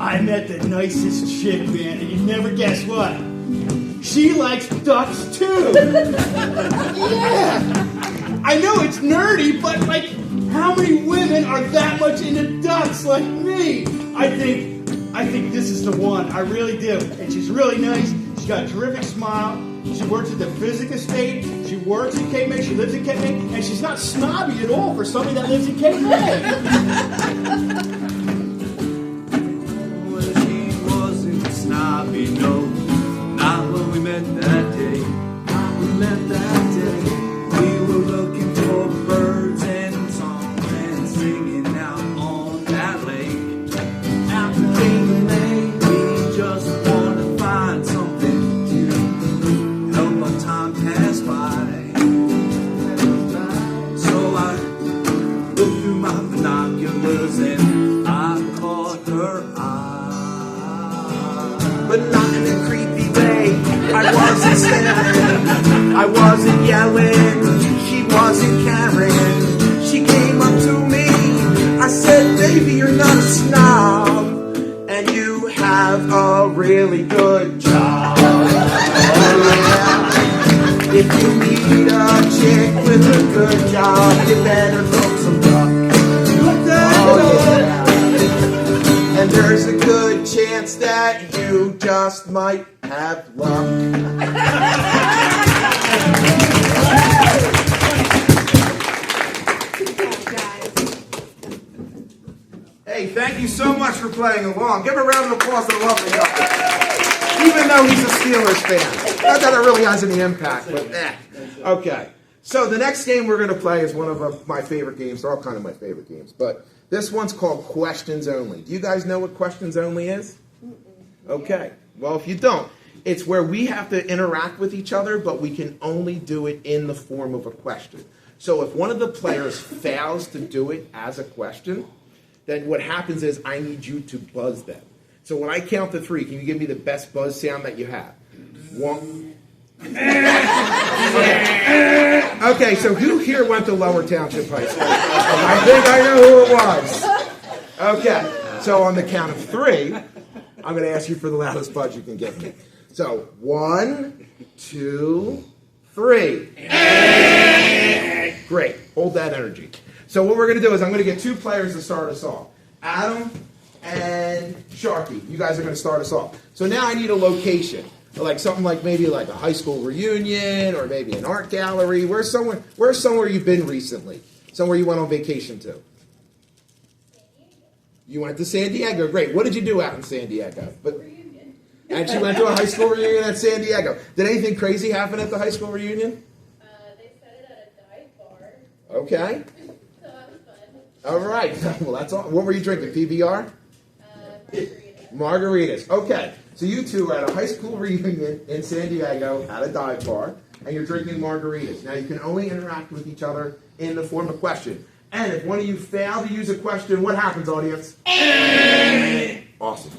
Speaker 14: I met the nicest chick, man, and you never guess what? She likes ducks too. Yeah, I know it's nerdy, but like, How many women are that much into ducks like me? I think this is the one. I really do. And she's really nice. She's got a terrific smile. She works at the Physic Estate. She works in Cape May. She lives in Cape May. And she's not snobby at all for somebody that lives in Cape May.
Speaker 1: Well, she wasn't snobby, no. Not when we met that day. Not when we met that day. We were looking for birds and songs and singing out on that lake. After Cape May, we just want to find something to help our time pass by. So I looked through my binoculars and I caught her eye. But not in a creepy way. I wasn't staring, I wasn't yelling, she wasn't caring. She came up to me, I said, baby, you're not a snob, and you have a really good job. Oh, yeah. If you need a chick with a good job, you better cook some duck. Oh, yeah. And there's a good chance that you just might have luck.
Speaker 5: Hey, thank you so much for playing along. Give a round of applause to the lovely couple. Even though he's a Steelers fan. Not that it really has any impact, but Okay. So the next game we're going to play is one of my favorite games. They're all kind of my favorite games. But this one's called Questions Only. Do you guys know what Questions Only is? Okay. Well, if you don't, it's where we have to interact with each other, but we can only do it in the form of a question. So if one of the players fails to do it as a question, then what happens is I need you to buzz them. So when I count to 3, can you give me the best buzz sound that you have? 1. Okay, so who here went to Lower Township High School? I think I know who it was. Okay, so on the count of 3, I'm going to ask you for the loudest buzz you can give me. So 1, 2, 3. Great, hold that energy. So what we're going to do is I'm going to get 2 players to start us off. Adam and Sharky, you guys are going to start us off. So now I need a location. Like something like maybe like a high school reunion or maybe an art gallery. Where's somewhere you've been recently? Somewhere you went on vacation to? You went to San Diego. Great. What did you do out in San Diego?
Speaker 16: Reunion.
Speaker 5: And she went to a high school reunion at San Diego. Did anything crazy happen at the high school reunion?
Speaker 16: They set it at a dive bar.
Speaker 5: Okay.
Speaker 16: So that was fun.
Speaker 5: All right. Well, that's all. What were you drinking? PBR? Margaritas. Okay. So you two are at a high school reunion in San Diego at a dive bar, and you're drinking margaritas. Now, you can only interact with each other in the form of question. And if one of you fail to use a question, what happens, audience? Awesome.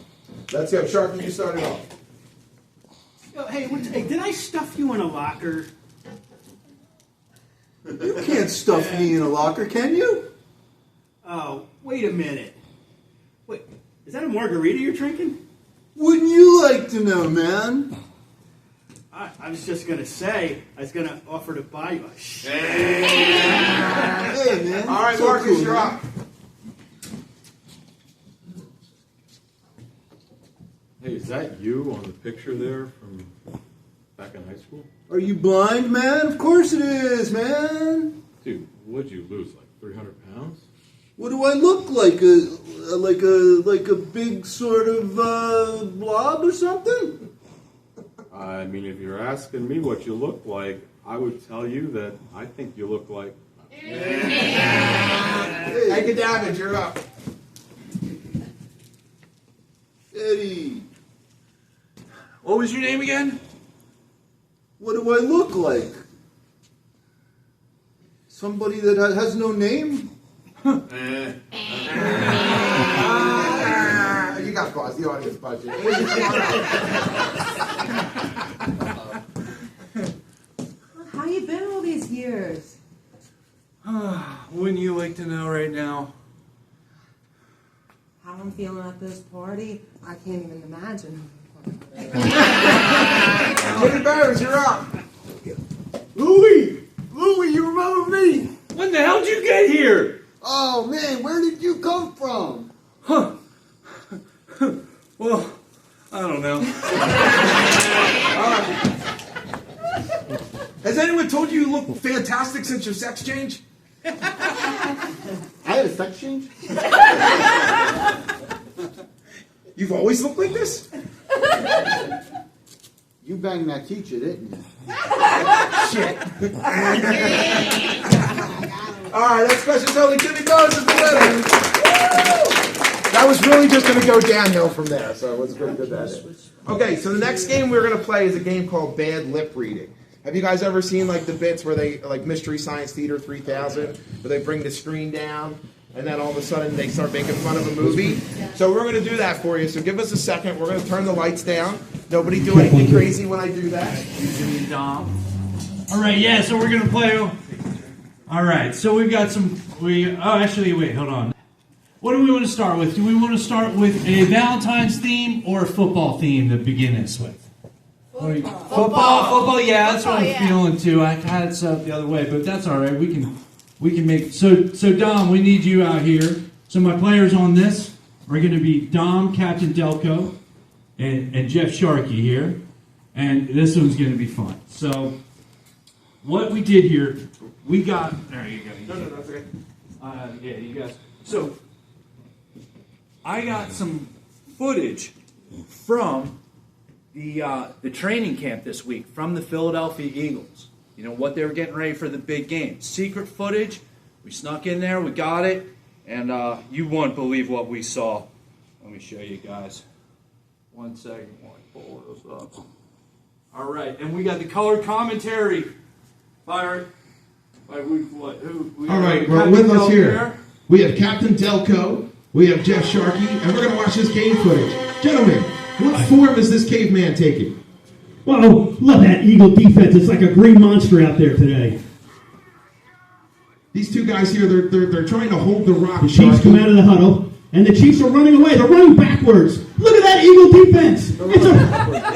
Speaker 5: Let's go. Sharky, you started off.
Speaker 14: Hey, did I stuff you in a locker?
Speaker 4: You can't stuff me in a locker, can you?
Speaker 14: Oh, wait a minute. Wait, is that a margarita you're drinking?
Speaker 4: Wouldn't you like to know, man?
Speaker 14: I was just going to say, I was going to offer to buy you a
Speaker 4: Hey, man.
Speaker 5: All right,
Speaker 4: So
Speaker 5: Marcus,
Speaker 4: cool,
Speaker 5: you're
Speaker 4: man.
Speaker 5: up.
Speaker 12: Hey, is that you on the picture there from back in high school?
Speaker 4: Are you blind, man? Of course it is, man.
Speaker 12: Dude, what'd you lose, like 300 pounds?
Speaker 4: What do I look like? Like a big sort of blob or something?
Speaker 12: I mean, if you're asking me what you look like, I would tell you that I think you look like...
Speaker 5: Thank you, David. You're up.
Speaker 4: Eddie.
Speaker 13: What was your name again?
Speaker 4: What do I look like? Somebody that has no name?
Speaker 5: You got pause. The audience budget.
Speaker 11: How you been all these years?
Speaker 13: Wouldn't you like to know right now?
Speaker 11: How I'm feeling at this party, I can't even imagine.
Speaker 5: Jimmy Burns, you're up.
Speaker 7: Louie, you remember me?
Speaker 12: When the hell did you get here?
Speaker 15: Oh man, where did you come from?
Speaker 13: Huh. Well, I don't know.
Speaker 5: Has anyone told you you look fantastic since your sex change?
Speaker 15: I had a sex change?
Speaker 5: You've always looked like this?
Speaker 15: You banged that teacher, didn't you?
Speaker 5: Shit. Alright, that special totally Jimmy Doris is the winner. That was really just going to go downhill from there, so it was pretty good at it. Okay, so the next game we're going to play is a game called Bad Lip Reading. Have you guys ever seen like the bits where they, like Mystery Science Theater 3000, where they bring the screen down and then all of a sudden they start making fun of a movie? So we're going to do that for you, so give us a second. We're going to turn the lights down. Nobody do anything crazy when I do that.
Speaker 13: Usually Dom. All right, yeah, so we're going to play. All right, so we've got some, actually, wait, hold on. What do we want to start with? Do we want to start with a Valentine's theme or a football theme to begin this with? Football, yeah, that's what I'm feeling too. I had it set up the other way, but that's all right. We can make so Dom, we need you out here. So my players on this are going to be Dom, Captain Delco, and Jeff Sharkey here, and this one's going to be fun. So what we did here, we got there. You go.
Speaker 5: No, that's okay.
Speaker 13: Yeah, you guys. So I got some footage from the training camp this week from the Philadelphia Eagles. You know, what they were getting ready for the big game. Secret footage. We snuck in there. We got it. And you won't believe what we saw. Let me show you guys. 1 second while I pull those up. All right. And we got the color commentary by who?
Speaker 1: All right, well, with us here, we have Captain Delco, we have Jeff Sharkey, and we're going to watch this game footage. Gentlemen, what form is this caveman taking?
Speaker 18: Whoa, love that Eagle defense. It's like a green monster out there today.
Speaker 1: These two guys here, they're trying to hold the rock.
Speaker 18: The Chiefs come out of the huddle, and the Chiefs are running away. They're running backwards. Look at that Eagle defense.
Speaker 15: They're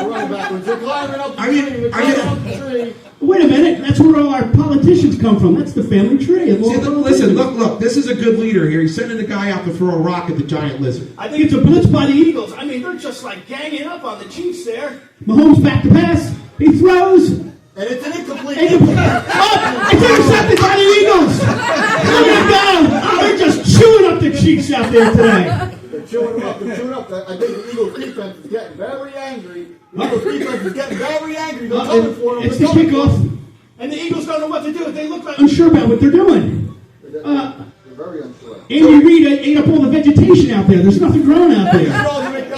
Speaker 15: running backwards. They're climbing up the tree. They're climbing up the tree.
Speaker 18: Wait a minute. That's where all our politicians come from. That's the family tree.
Speaker 1: Listen, look. This is a good leader here. He's sending the guy out to throw a rock at the giant lizard.
Speaker 18: I think it's a blitz by the Eagles.
Speaker 14: I mean, they're just like ganging up on the Chiefs there.
Speaker 18: Mahomes back to pass. He throws.
Speaker 15: And it's an incomplete.
Speaker 18: Oh, it's intercepted by the Eagles. Look at them go. Oh, they're just chewing up the Chiefs out there today.
Speaker 15: They're chewing them up. I think the Eagles defense is getting very angry. The Eagles defense is getting very angry. They're coming for them.
Speaker 18: It's the kickoff.
Speaker 14: And the Eagles don't know what to do. They look like
Speaker 18: unsure about what they're doing.
Speaker 15: They're very unsure.
Speaker 18: Andy Reid ate up all the vegetation out there. There's nothing growing out there.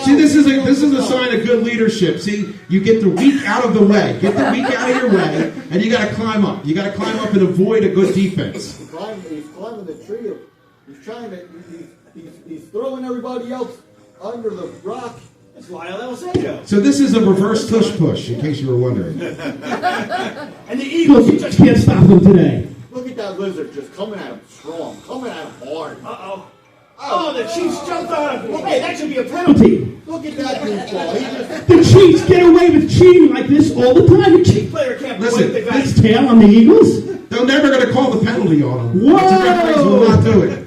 Speaker 1: See, this is a sign of good leadership. See, you get the weak out of the way. Get the weak out of your way, and you got to climb up. You got to climb up and avoid a good defense.
Speaker 15: He's climbing the tree. He's throwing everybody else under the rock.
Speaker 14: It's Lyle Alcindor.
Speaker 1: So this is a reverse tush push, in case you were wondering.
Speaker 14: And the Eagles
Speaker 18: just can't stop them today.
Speaker 15: Look at that lizard just coming at him strong, coming at him hard.
Speaker 14: Uh-oh. Oh, the Chiefs jumped on him. Hey, that should be a penalty.
Speaker 15: Look at that goofball.
Speaker 18: The Chiefs get away with cheating like this all the time. The Chiefs
Speaker 14: player can't
Speaker 1: Listen,
Speaker 18: this tail on the Eagles.
Speaker 1: They're never going to call the penalty on them.
Speaker 18: Whoa!
Speaker 1: The referees will not do it.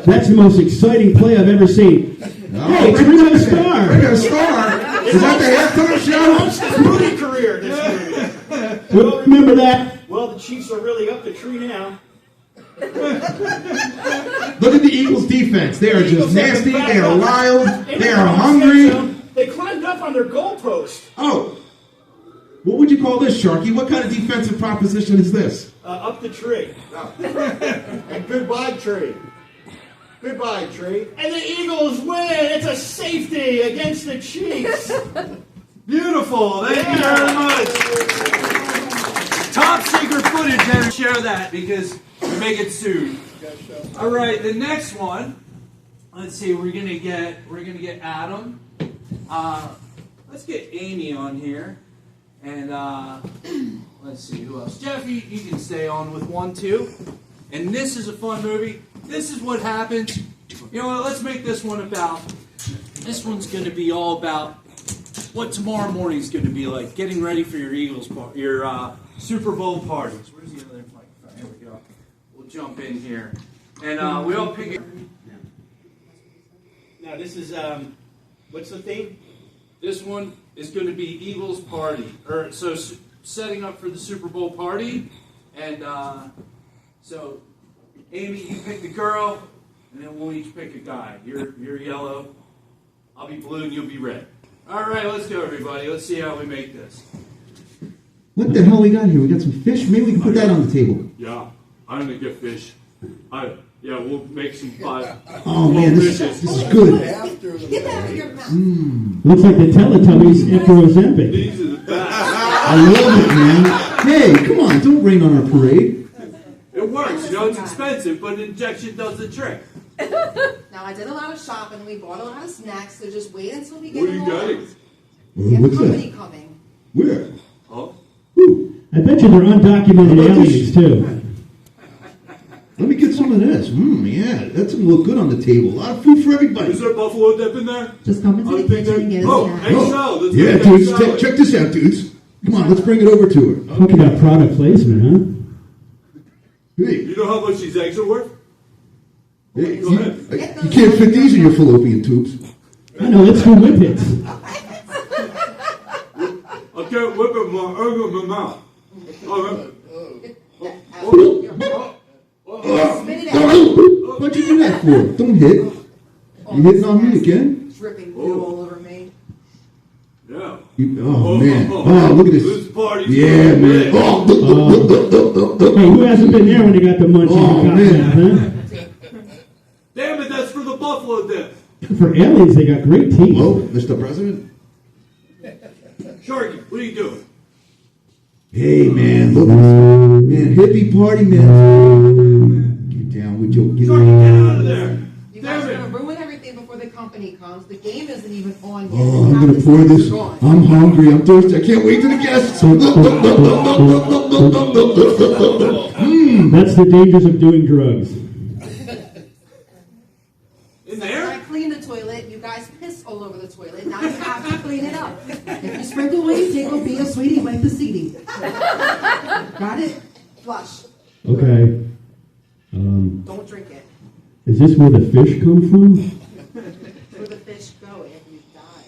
Speaker 18: That's the most exciting play I've ever seen. Hey, it's Ringo Starr.
Speaker 1: Ringo Starr? Is that the halftime show?
Speaker 14: It's his movie career, this movie.
Speaker 18: Well, remember that?
Speaker 14: Well, the Chiefs are really up the tree now.
Speaker 1: Look at the Eagles' defense. They are just nasty. They are wild. They are hungry.
Speaker 14: They climbed up on their goalpost.
Speaker 1: Oh. What would you call this, Sharky? What kind of defensive proposition is this?
Speaker 14: Up the tree.
Speaker 15: And goodbye, tree. Goodbye, tree.
Speaker 14: And the Eagles win. It's a safety against the Chiefs.
Speaker 13: Beautiful. Thank you very much. Top secret footage. Never share that because we may get sued. All right, the next one. Let's see. We're gonna get Adam. Let's get Amy on here, and let's see who else. Jeff, you can stay on with one too. And this is a fun movie. This is what happens. You know what? Let's make this one about. This one's going to be all about what tomorrow morning's going to be like. Getting ready for your Eagles, your Super Bowl parties. Where's the other microphone? Here we go. We'll will jump in here. And we all pick it.
Speaker 14: Now this is what's the theme?
Speaker 13: This one is going to be Eagles party, or so setting up for the Super Bowl party, and so Amy, you pick the girl, and then we'll each pick a guy. You're yellow, I'll be blue, and you'll be red. All right, let's go, everybody. Let's see how we make this.
Speaker 1: What the hell we got here? We got some fish? Maybe we can put that on the table.
Speaker 12: Yeah, I'm gonna get fish. Yeah, we'll make some fun.
Speaker 1: Oh man, this is good.
Speaker 18: Looks like the Teletubbies after Ozempic.
Speaker 12: These are the best.
Speaker 1: I love it, man. Hey, come on, don't rain on our parade.
Speaker 12: It works, you know, it's expensive, but injection does the trick.
Speaker 11: Now, I did a lot of shopping. We bought a lot of snacks, so just wait until we get
Speaker 12: What are you
Speaker 11: home.
Speaker 12: getting?
Speaker 11: We have
Speaker 1: What's
Speaker 11: company
Speaker 1: that?
Speaker 11: coming.
Speaker 1: Where?
Speaker 12: Oh.
Speaker 18: I bet you they're undocumented aliens, too.
Speaker 1: Let me get some of this. Yeah, that's gonna look good on the table. A lot of food for everybody.
Speaker 12: Is there buffalo dip in there?
Speaker 11: Just come into the kitchen and get a snack.
Speaker 12: egg salad. Let's
Speaker 1: Yeah,
Speaker 12: get
Speaker 1: dudes,
Speaker 12: egg salad.
Speaker 1: check this out, dudes. Come on, let's bring it over to her.
Speaker 18: Talk about product placement, huh?
Speaker 1: Hey,
Speaker 12: You know how much these eggs are worth?
Speaker 1: hey,
Speaker 12: Go ahead.
Speaker 1: you can't fit these in your fallopian tubes.
Speaker 18: I know, let's do whippets.
Speaker 12: I can't whip it, my egg in my mouth. All right.
Speaker 1: What'd you do that for? Don't hit. You hitting on me again?
Speaker 11: Dripping goo all over me.
Speaker 12: Yeah.
Speaker 1: Oh man. Oh, look at this.
Speaker 12: This party's
Speaker 1: Yeah,
Speaker 12: going
Speaker 1: man.
Speaker 12: lit.
Speaker 18: Hey, who hasn't been there when they got the munchies
Speaker 1: Oh,
Speaker 18: and
Speaker 1: man.
Speaker 18: cocktails, huh?
Speaker 12: Damn it, that's for the buffalo dip.
Speaker 18: For aliens, they got great teeth.
Speaker 1: Hello, Mr. President?
Speaker 12: Sharky, what are you doing?
Speaker 1: Hey, man, look at this. Man, hippie party, man. Get down with your...
Speaker 12: Sharky, get out of there.
Speaker 11: You guys are going to ruin everything before the company comes. The game isn't even on yet.
Speaker 1: Oh, I'm going to pour this. I'm hungry. I'm thirsty. I can't wait to the guests.
Speaker 18: That's the dangers of doing drugs.
Speaker 12: In there?
Speaker 11: I clean the toilet. You guys piss all over the toilet. Now you have to clean it up. If you sprinkle away, tickle, be a sweetie, wipe the seedy. Got it? Flush.
Speaker 18: Okay.
Speaker 11: Don't drink it.
Speaker 18: Is this where the fish come from?
Speaker 11: Where the fish go after you die.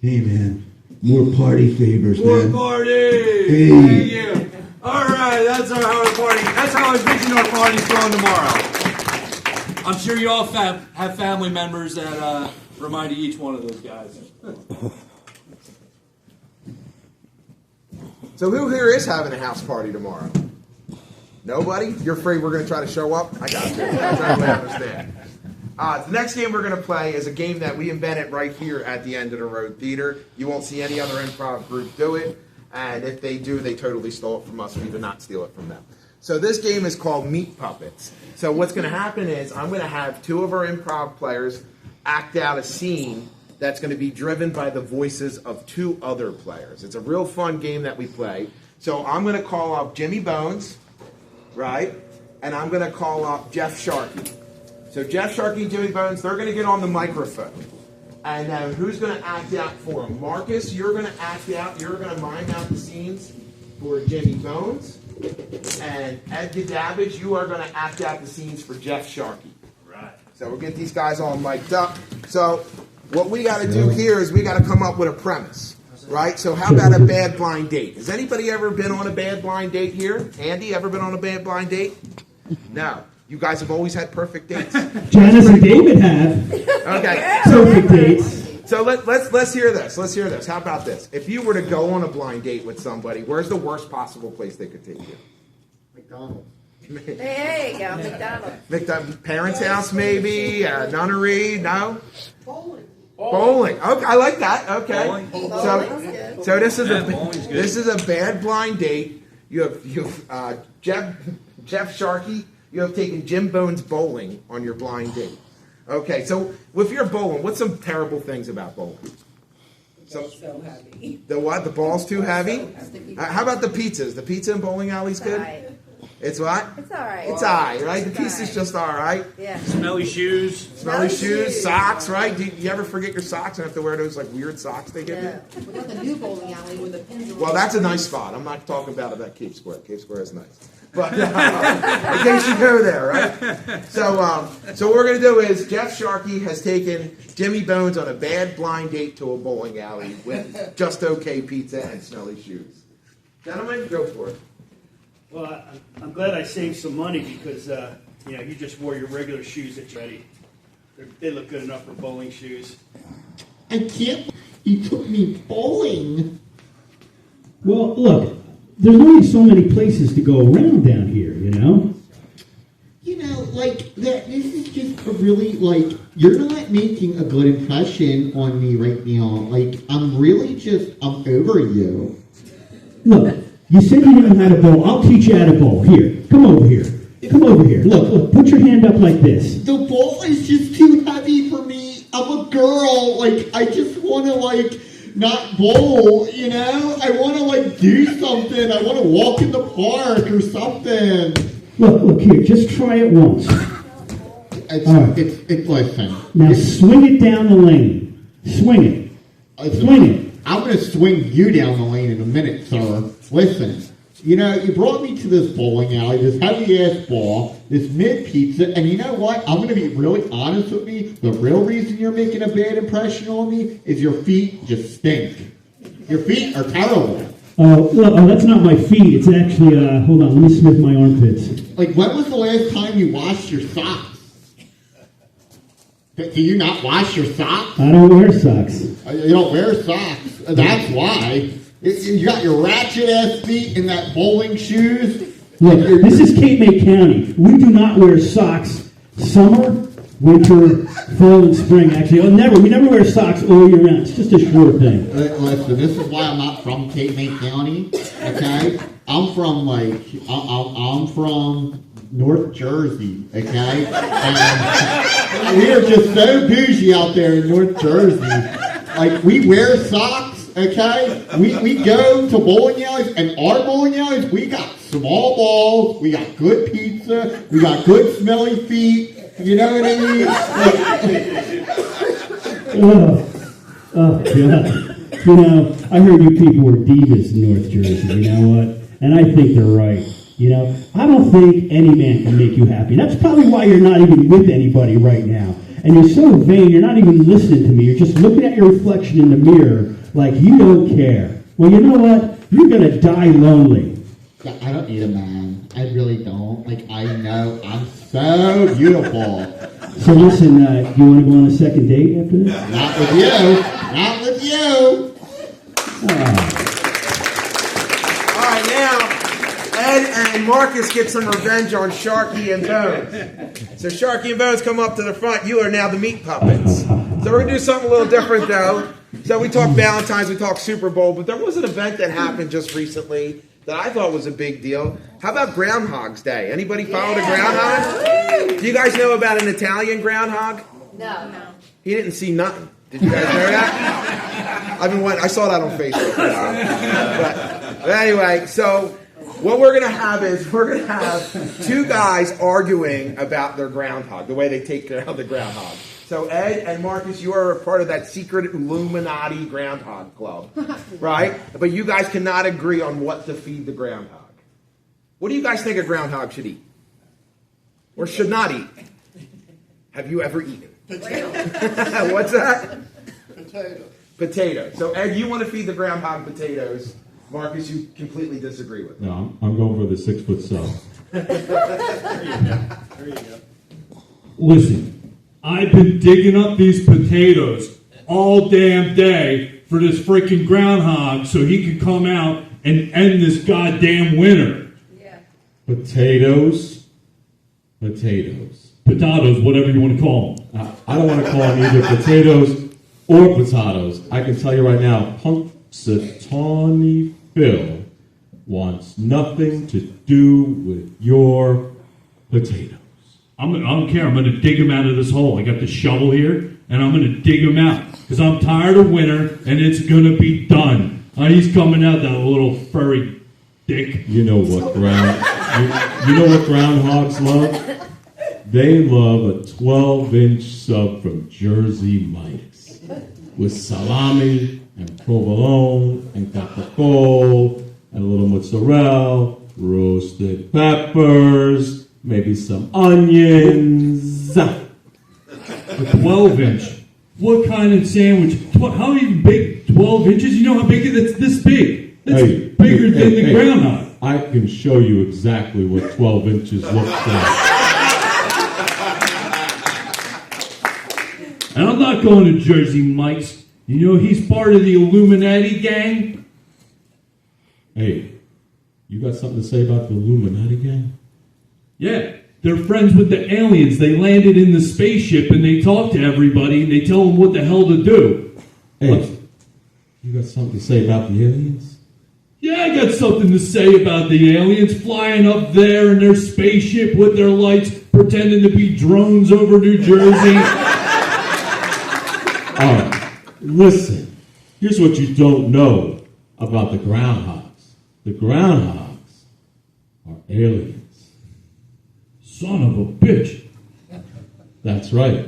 Speaker 1: Hey, man. More party favors,
Speaker 12: More
Speaker 1: man.
Speaker 12: party.
Speaker 1: Hey.
Speaker 12: Thank you. All right, that's our party. That's how I envision our party's going tomorrow.
Speaker 13: I'm sure you all have family members that remind you each one of those guys.
Speaker 5: So who here is having a house party tomorrow? Nobody? You're afraid we're going to try to show up? I got you. I totally understand. The next game we're going to play is a game that we invented right here at the End of the Road Theater. You won't see any other improv group do it. And if they do, they totally stole it from us. We did not steal it from them. So this game is called Meat Puppets. So what's going to happen is I'm going to have two of our improv players act out a scene that's going to be driven by the voices of two other players. It's a real fun game that we play. So I'm going to call up Jimmy Bones, right? And I'm going to call up Jeff Sharkey. So Jeff Sharkey and Jimmy Bones, they're going to get on the microphone. And then who's going to act out for them? Marcus, you're going to act out. You're going to mime out the scenes for Jimmy Bones. And Ed Gadavage, you are going to act out the scenes for Jeff Sharkey.
Speaker 12: Right.
Speaker 5: So we'll get these guys all mic'd up. So what we got to do here is we got to come up with a premise, right? So how about a bad blind date? Has anybody ever been on a bad blind date here? Andy, ever been on a bad blind date? No. You guys have always had perfect dates.
Speaker 18: Janice and David have.
Speaker 5: Okay.
Speaker 18: Perfect dates.
Speaker 5: So let's hear this. Let's hear this. How about this? If you were to go on a blind date with somebody, where's the worst possible place they could take you?
Speaker 15: McDonald's.
Speaker 3: Hey, yeah, McDonald's.
Speaker 5: Parents' house, maybe. Nunnery. No.
Speaker 15: Bowling.
Speaker 5: Bowling. Okay, I like that. Okay.
Speaker 3: Bowling's good.
Speaker 5: So this is
Speaker 12: bowling's good.
Speaker 5: this is a bad blind date. You have Jeff Sharkey. You have taken Jim Bones bowling on your blind date. Okay, so if you're bowling, what's some terrible things about bowling?
Speaker 8: So heavy.
Speaker 5: The what? The ball's too heavy? How about the pizzas? The pizza in bowling alley's good? It's what?
Speaker 11: It's all right.
Speaker 5: It's all right, right? The piece is just all right.
Speaker 11: Yeah.
Speaker 7: Smelly shoes.
Speaker 5: Smelly shoes, socks, right? Do you ever forget your socks and have to wear those like weird socks they give you?
Speaker 11: Yeah. We got the new bowling alley with the pins.
Speaker 5: Well, that's a nice spot. I'm not talking about Cape Square. Cape Square is nice. But in case you go there, right? So what we're going to do is Jeff Sharkey has taken Jimmy Bones on a bad blind date to a bowling alley with just okay pizza and smelly shoes. Gentlemen, go for it.
Speaker 14: Well, I'm glad I saved some money because, you just wore your regular shoes that you're ready. They look good enough for bowling shoes.
Speaker 15: I can't. You took me bowling.
Speaker 18: Well, look, there's only so many places to go around down here, you know?
Speaker 15: This is just a really, you're not making a good impression on me right now. I'm over you.
Speaker 18: Look, you said you didn't know how to bowl. I'll teach you how to bowl. Here, come over here. Come over here. Look, put your hand up like this.
Speaker 15: The ball is just too heavy for me. I'm a girl. I just want to, not bowl, I want to, do something. I want to walk in the park or something.
Speaker 18: Look here. Just try it once.
Speaker 15: It's listen.
Speaker 18: Now swing it down the lane. Swing it. Swing it.
Speaker 15: I'm going to swing you down the lane in a minute, sir. Listen. You brought me to this bowling alley, this heavy-ass ball, this mid-pizza, and you know what? I'm going to be really honest with me. The real reason you're making a bad impression on me is your feet just stink. Your feet are terrible.
Speaker 18: Oh, that's not my feet. It's actually, hold on, let me sniff my armpits.
Speaker 15: When was the last time you washed your socks? Do you not wash your socks?
Speaker 18: I don't wear socks.
Speaker 15: You don't wear socks. That's why. You got your ratchet-ass feet in that bowling shoes.
Speaker 18: Look, this is Cape May County. We do not wear socks summer, winter, fall, and spring. Actually, we never wear socks all year round. It's just a short thing.
Speaker 15: Listen, this is why I'm not from Cape May County, okay? I'm from, I'm from North Jersey, okay? And we are just so bougie out there in North Jersey. We wear socks. Okay, we go to bowling alleys, and our bowling alleys, we got small balls, we got good pizza, we got good smelly feet. You know what I mean?
Speaker 18: Oh, God. I heard you people were divas in North Jersey. You know what? And I think they're right. I don't think any man can make you happy. That's probably why you're not even with anybody right now. And you're so vain, you're not even listening to me. You're just looking at your reflection in the mirror like you don't care. Well, you know what? You're going to die lonely.
Speaker 15: I don't need a man. I really don't. I know I'm so beautiful.
Speaker 18: So listen, do you want to go on a second date after this?
Speaker 15: Not with you. Not with you.
Speaker 5: All right, now, Ed and Marcus get some revenge on Sharky and Bones. So Sharky and Bones come up to the front. You are now the meat puppets. So we're going to do something a little different, though. So we talked Valentine's, we talked Super Bowl, but there was an event that happened just recently that I thought was a big deal. How about Groundhog's Day? Anybody follow the groundhog? Do you guys know about an Italian groundhog?
Speaker 11: No.
Speaker 5: He didn't see nothing. Did you guys know that? I saw that on Facebook. But anyway, so what we're going to have is we're going to have two guys arguing about their groundhog, the way they take care of the groundhog. So Ed and Marcus, you are a part of that secret Illuminati groundhog club, right? But you guys cannot agree on what to feed the groundhog. What do you guys think a groundhog should eat? Or should not eat? Have you ever eaten?
Speaker 15: Potato.
Speaker 5: What's that?
Speaker 15: Potato.
Speaker 5: Potato. So Ed, you want to feed the groundhog potatoes. Marcus, you completely disagree with.
Speaker 12: No, I'm going for the 6 foot sub.
Speaker 14: There you go.
Speaker 13: Listen, I've been digging up these potatoes all damn day for this freaking groundhog so he can come out and end this goddamn winter.
Speaker 11: Yeah.
Speaker 12: Potatoes. Potatoes.
Speaker 13: Potatoes, whatever you want to call them.
Speaker 12: I don't want to call them either potatoes or potatoes. I can tell you right now, Punxsutawney Phil wants nothing to do with your potatoes.
Speaker 13: I don't care. I'm going to dig him out of this hole. I got the shovel here, and I'm going to dig him out because I'm tired of winter, and it's going to be done. He's coming out, that little furry dick.
Speaker 12: You know what, You know what groundhogs love? They love a 12-inch sub from Jersey Mike's with salami and provolone and capricole and a little mozzarella, roasted peppers, maybe some onions.
Speaker 13: A 12-inch. What kind of sandwich? How even big? 12 inches? You know how big it is? It's this big. It's bigger than the groundhog.
Speaker 12: I can show you exactly what 12 inches looks like.
Speaker 13: And I'm not going to Jersey Mike's. You know he's part of the Illuminati gang?
Speaker 12: Hey, you got something to say about the Illuminati gang?
Speaker 13: Yeah, they're friends with the aliens. They landed in the spaceship and they talk to everybody and they tell them what the hell to do.
Speaker 12: Hey, you got something to say about the aliens?
Speaker 13: Yeah, I got something to say about the aliens flying up there in their spaceship with their lights, pretending to be drones over New Jersey.
Speaker 12: All right, listen. Here's what you don't know about the groundhogs. The groundhogs are aliens.
Speaker 13: Son of a bitch.
Speaker 12: That's right.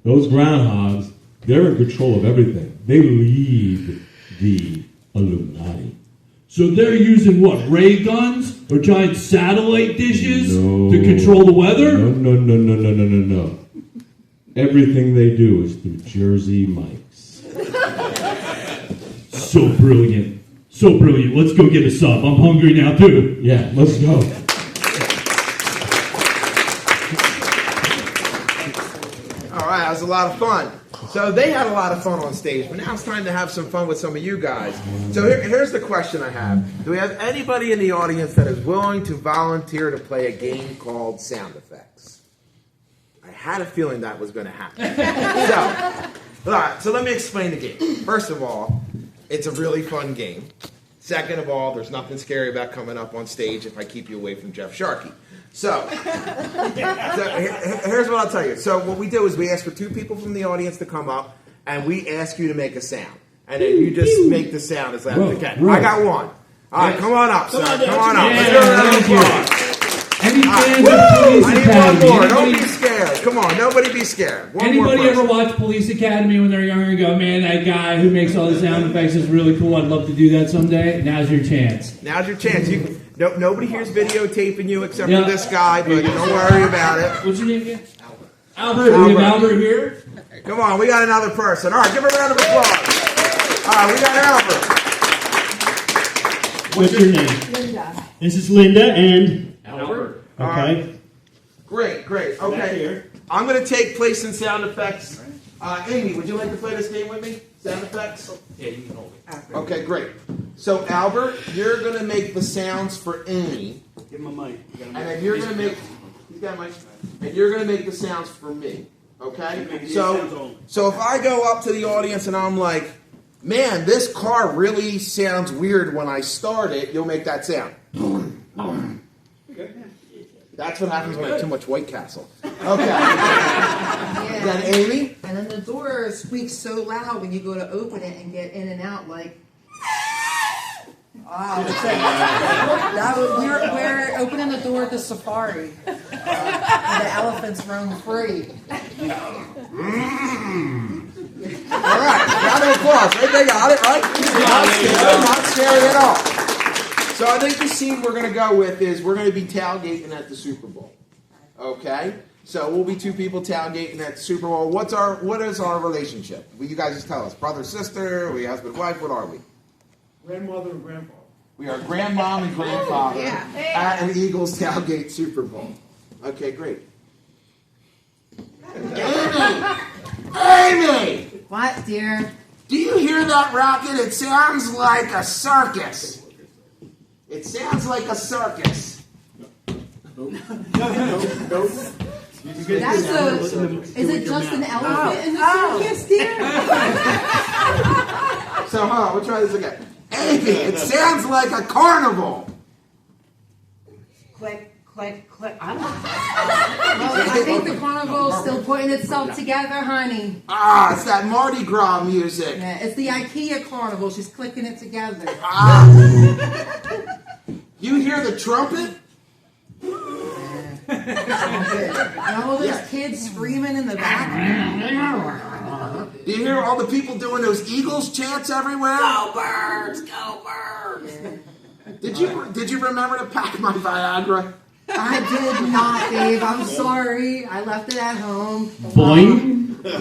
Speaker 12: Those groundhogs, they're in control of everything. They lead the Illuminati.
Speaker 13: So they're using what, ray guns or giant satellite dishes
Speaker 12: No.
Speaker 13: to control the weather?
Speaker 12: No. Everything they do is through Jersey Mike's.
Speaker 13: So brilliant. So brilliant. Let's go get a sub. I'm hungry now too.
Speaker 12: Yeah, let's go.
Speaker 5: All right, that was a lot of fun. So they had a lot of fun on stage, but now it's time to have some fun with some of you guys. So here's the question I have. Do we have anybody in the audience that is willing to volunteer to play a game called Sound Effects? I had a feeling that was going to happen. All right, so let me explain the game. First of all, it's a really fun game. Second of all, there's nothing scary about coming up on stage if I keep you away from Jeff Sharkey. So here's what I'll tell you. So what we do is we ask for two people from the audience to come up, and we ask you to make a sound. And then you just make the sound as loud as you can. I got one. All right, come on up, sir. Come on up. Let's give a round of applause.
Speaker 13: Any fans of
Speaker 5: I
Speaker 13: Police
Speaker 5: need
Speaker 13: Academy?
Speaker 5: one more. Don't be scared. Come on, nobody be scared. One more
Speaker 13: Anybody
Speaker 5: person.
Speaker 13: ever watch Police Academy when they're younger and go, man, that guy who makes all the sound effects is really cool. I'd love to do that someday. Now's your chance.
Speaker 5: Now's your chance. Nobody here's videotaping you except for this guy, but don't worry about it.
Speaker 13: What's your name again? Albert. We have Albert here.
Speaker 5: Come on, we got another person. All right, give her a round of applause. All right, we got Albert.
Speaker 18: What's your name?
Speaker 8: Linda.
Speaker 18: This is Linda and
Speaker 5: Albert.
Speaker 18: Okay.
Speaker 5: Great. Okay. I'm going to take place in sound effects. Amy, would you like to play this game with me? Sound effects?
Speaker 9: Yeah, you can hold it.
Speaker 5: Okay, great. So, Albert, you're going to make the sounds for Amy.
Speaker 9: Give him a mic.
Speaker 5: And then you're going to make... He's got a mic. And you're going to make the sounds for me. Okay? So if I go up to the audience and I'm like, man, this car really sounds weird when I start it, you'll make that sound. That's what happens when I have too much White Castle. Okay. Then Amy?
Speaker 11: And then the door squeaks so loud when you go to open it and get in and out, like. Wow. We're opening the door at the safari. And the elephants roam free.
Speaker 5: All right. Round of applause. Right? They got it, right? Not scary at all. So I think the scene we're going to go with is we're going to be tailgating at the Super Bowl. Okay? So we'll be two people tailgating at the Super Bowl. What is our relationship? Will you guys just tell us? Brother, sister? Are we husband, wife? What are we?
Speaker 14: Grandmother and grandfather.
Speaker 5: We are grandmom and grandfather at an Eagles tailgate Super Bowl. Okay, great. Amy!
Speaker 11: What, dear?
Speaker 5: Do you hear that rocket? It sounds like a circus. It sounds like a circus.
Speaker 11: Is it just an elephant in the circus, dear?
Speaker 5: So, hold on, we'll try this again. Amy, it sounds like a carnival.
Speaker 8: Click, click, click.
Speaker 11: Well, I think the carnival is still putting itself together, honey.
Speaker 5: Ah, it's that Mardi Gras music.
Speaker 11: Yeah, it's the IKEA carnival. She's clicking it together.
Speaker 5: You hear the trumpet?
Speaker 11: And all those kids screaming in the back.
Speaker 5: Do you hear all the people doing those Eagles chants everywhere?
Speaker 11: Go Birds! Go Birds!
Speaker 5: Did you remember to pack my Viagra?
Speaker 11: I did not, Dave. I'm sorry. I left it at home.
Speaker 18: Boing.
Speaker 11: There's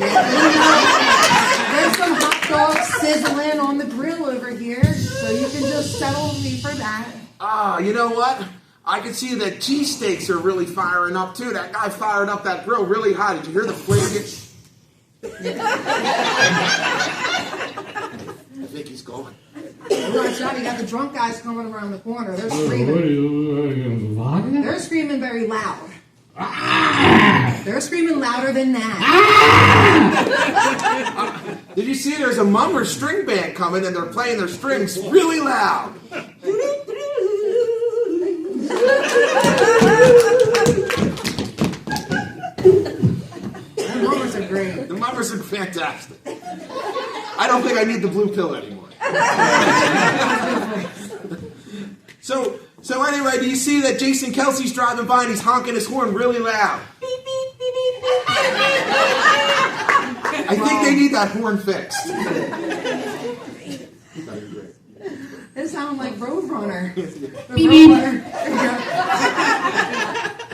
Speaker 11: some hot dogs sizzling on the grill over here, so you can just settle me for that.
Speaker 5: Ah, you know what? I can see that cheesesteaks are really firing up too. That guy fired up that grill really high. Did you hear the flame get? I think he's going.
Speaker 11: Watch out, you got the drunk guys coming around the corner. They're screaming. They're screaming very loud. They're screaming louder than that.
Speaker 5: Did you see there's a mummer string band coming and they're playing their strings really loud?
Speaker 11: The mummers are great.
Speaker 5: The mummers are fantastic. I don't think I need the blue pill anymore. So anyway, do you see that Jason Kelsey's driving by and he's honking his horn really loud? I think they need that horn fixed.
Speaker 11: It sounds like Roadrunner.
Speaker 5: Beep, beep.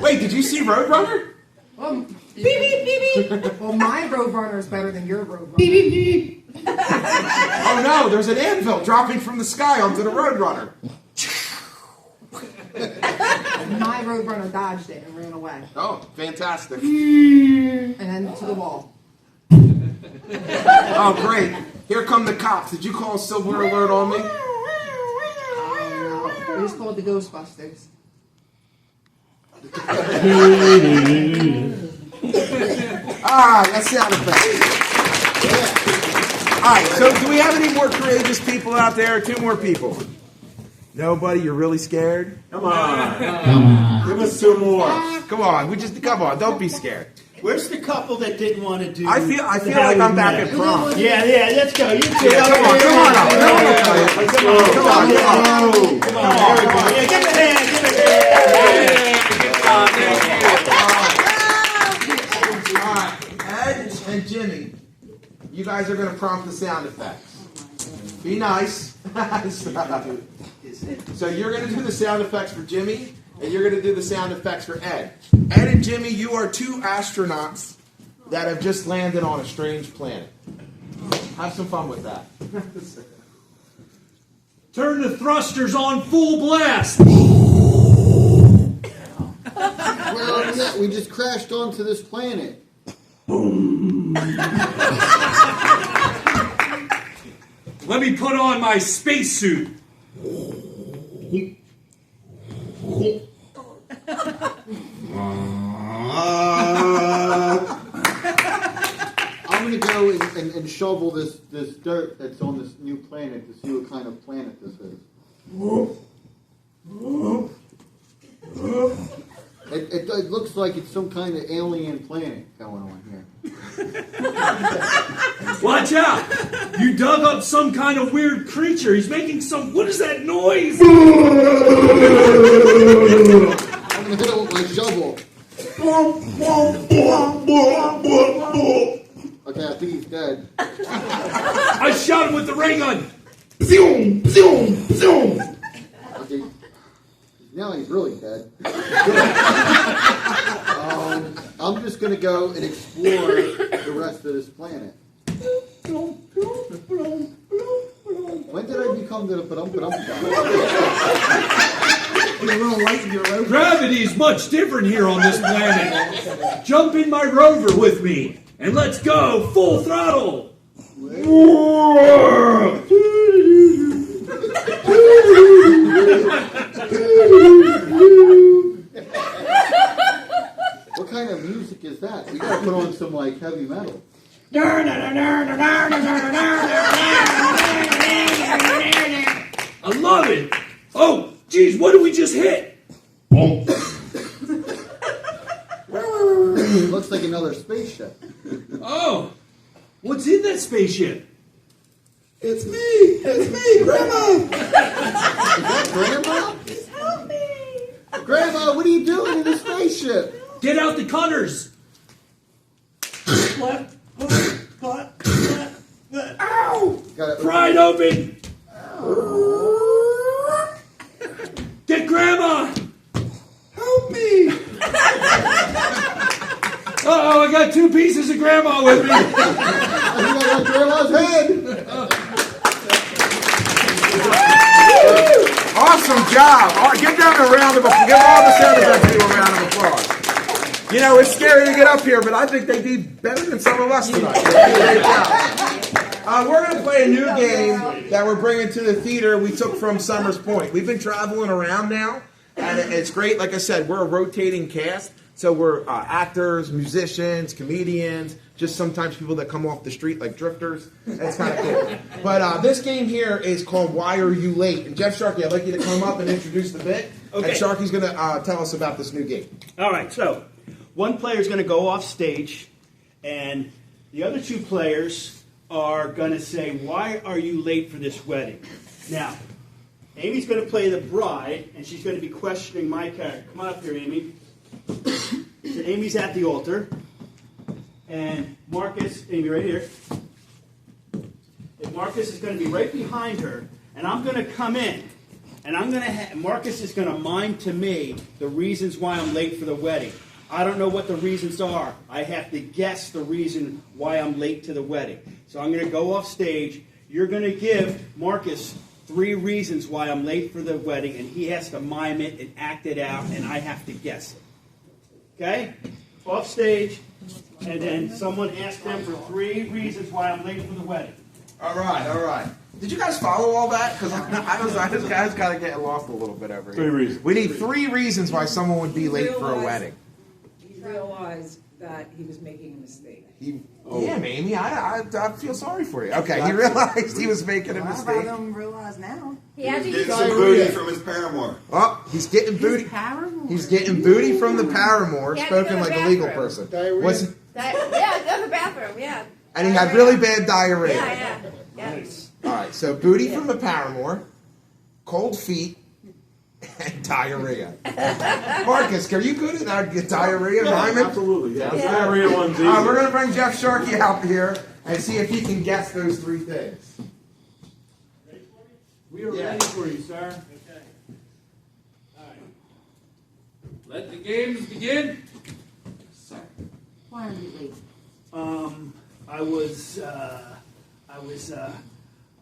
Speaker 5: Wait, did you see Roadrunner?
Speaker 11: Beep, beep, beep, beep. Well, my Roadrunner is better than your Roadrunner. Beep, beep, beep.
Speaker 5: Oh no, there's an anvil dropping from the sky onto the Roadrunner.
Speaker 11: My Roadrunner dodged it and ran away.
Speaker 5: Oh, fantastic.
Speaker 11: And then to the wall.
Speaker 5: Oh, great. Here come the cops. Did you call Silver Alert on me?
Speaker 11: We just called the Ghostbusters.
Speaker 5: That's sound effect. All right, so do we have any more courageous people out there? 2 more people. Nobody? You're really scared? Come on. Give us 2 more. Come on. Come on. Don't be scared.
Speaker 14: Where's the couple that didn't want to do?
Speaker 5: I feel like I'm back at prom.
Speaker 14: Yeah, let's go. You two.
Speaker 5: Yeah, come on. Come on.
Speaker 14: There we go. Yeah, give it a hand.
Speaker 5: All right, Ed and Jimmy, you guys are going to prompt the sound effects. Be nice. So you're going to do the sound effects for Jimmy, and you're going to do the sound effects for Ed. Ed and Jimmy, you are 2 astronauts that have just landed on a strange planet. Have some fun with that.
Speaker 13: Turn the thrusters on full blast.
Speaker 4: Well, yeah, we just crashed onto this planet.
Speaker 13: Let me put on my spacesuit.
Speaker 4: I'm going to go and shovel this dirt that's on this new planet to see what kind of planet this is. It looks like it's some kind of alien planet going on here.
Speaker 13: Watch out! You dug up some kind of weird creature. He's making some... What is that noise?
Speaker 4: I'm going to hit it with my shovel. Okay, I think he's dead.
Speaker 13: I shot him with the ray gun.
Speaker 4: Okay, now he's really dead. I'm just going to go and explore the rest of this planet. When did I become the ba-dum-ba-dum guy?
Speaker 13: Gravity is much different here on this planet. Jump in my rover with me, and let's go full throttle.
Speaker 4: What kind of music is that? We gotta put on some like heavy metal.
Speaker 13: I love it. Oh, geez, what did we just hit?
Speaker 4: Looks like another spaceship.
Speaker 13: Oh, what's in that spaceship?
Speaker 15: It's me, Grandma.
Speaker 4: Is that Grandma?
Speaker 16: Help me!
Speaker 4: Grandma! what are you doing in the spaceship?
Speaker 7: Get out the cutters. What? Ow! Pry it open. Get Grandma. Help me. Uh-oh, I got 2 pieces of Grandma with me.
Speaker 4: I think I got Grandma's head.
Speaker 5: Awesome job. All right, give them a round of applause. Give all the sound effects a round of applause. You know, it's scary to get up here, but I think they did better than some of us tonight. They did a great job. We're going to play a new game that we're bringing to the theater we took from Summers Point. We've been traveling around now, and it's great. Like I said, we're a rotating cast. So we're actors, musicians, comedians, just sometimes people that come off the street like drifters. It's kind of cool. But this game here is called Why Are You Late? And Jeff Sharkey, I'd like you to come up and introduce the bit.
Speaker 14: Okay.
Speaker 5: And Sharkey's going to tell us about this new game.
Speaker 14: All right, so one player is going to go off stage, and the other 2 players are going to say, why are you late for this wedding? Now, Amy's going to play the bride, and she's going to be questioning my character. Come on up here, Amy. So Amy's at the altar, and Marcus, Amy right here, and Marcus is going to be right behind her, and I'm going to come in, and I'm going to Marcus is going to mime to me the reasons why I'm late for the wedding. I don't know what the reasons are. I have to guess the reason why I'm late to the wedding. So I'm going to go off stage. You're going to give Marcus 3 reasons why I'm late for the wedding, and he has to mime it and act it out, and I have to guess it. Okay? Off stage, and then someone asked them for 3 reasons why I'm late for the wedding.
Speaker 5: All right. Did you guys follow all that? Because I just got to get lost a little bit over here.
Speaker 12: 3 reasons.
Speaker 5: We need 3 reasons why someone would be late for a wedding.
Speaker 8: He realized that he was making a mistake.
Speaker 5: Yeah, Amy, I feel sorry for you. Okay, he realized he was making a mistake.
Speaker 11: I don't realize now.
Speaker 16: He had to
Speaker 15: Getting
Speaker 16: use
Speaker 15: some booty from his paramour.
Speaker 5: Oh, he's getting booty. He's getting booty from the paramour,
Speaker 16: He had to go
Speaker 5: spoken
Speaker 16: to
Speaker 5: like
Speaker 16: the
Speaker 5: a legal
Speaker 16: bathroom.
Speaker 5: person.
Speaker 16: Yeah, go to the bathroom, yeah.
Speaker 5: And he had really bad diarrhea.
Speaker 16: Yeah.
Speaker 5: All right, so booty from the paramour, cold feet, and diarrhea. Marcus, are you good at diarrhea? Rhyming?
Speaker 12: Absolutely, yeah. Diarrhea one's easy.
Speaker 5: We're going to bring Jeff Sharkey out here and see if he can guess those 3 things.
Speaker 13: We are ready for you, sir. Okay. All right. Let the games begin.
Speaker 11: Why are you late?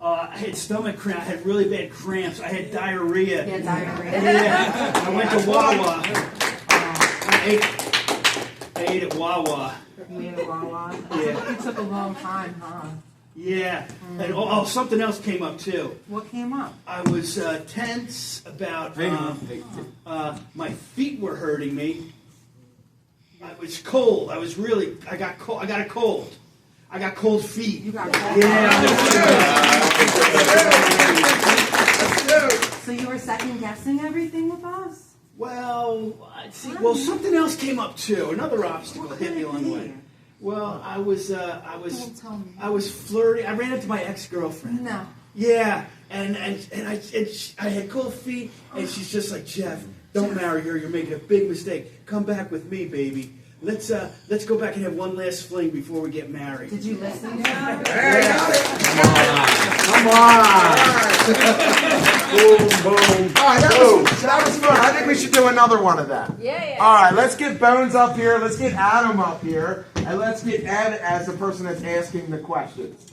Speaker 14: I had stomach cramps. I had really bad cramps. I had diarrhea.
Speaker 11: You had diarrhea?
Speaker 14: Yeah. I went to Wawa. I ate at Wawa.
Speaker 11: You ate at Wawa?
Speaker 14: Yeah.
Speaker 11: It took a long time, huh?
Speaker 14: Yeah. And something else came up too.
Speaker 11: What came up?
Speaker 14: I was tense about my feet were hurting me. I was cold. I got a cold. I got cold feet.
Speaker 11: You got cold
Speaker 14: Yeah.
Speaker 11: So you were second guessing everything with us?
Speaker 14: Well, something else came up too. Another obstacle hit me along the way. Well, I was flirting. I ran into my ex-girlfriend.
Speaker 11: No.
Speaker 14: Yeah, and I had cold feet, and she's just like, Jeff, don't marry her. You're making a big mistake. Come back with me, baby. Let's go back and have one last fling before we get married.
Speaker 11: Did you listen to her?
Speaker 5: Come on. Boom, boom. All right, that was fun. I think we should do another one of that.
Speaker 16: Yeah.
Speaker 5: All right, let's get Bones up here. Let's get Adam up here. And let's get Ed as the person that's asking the questions.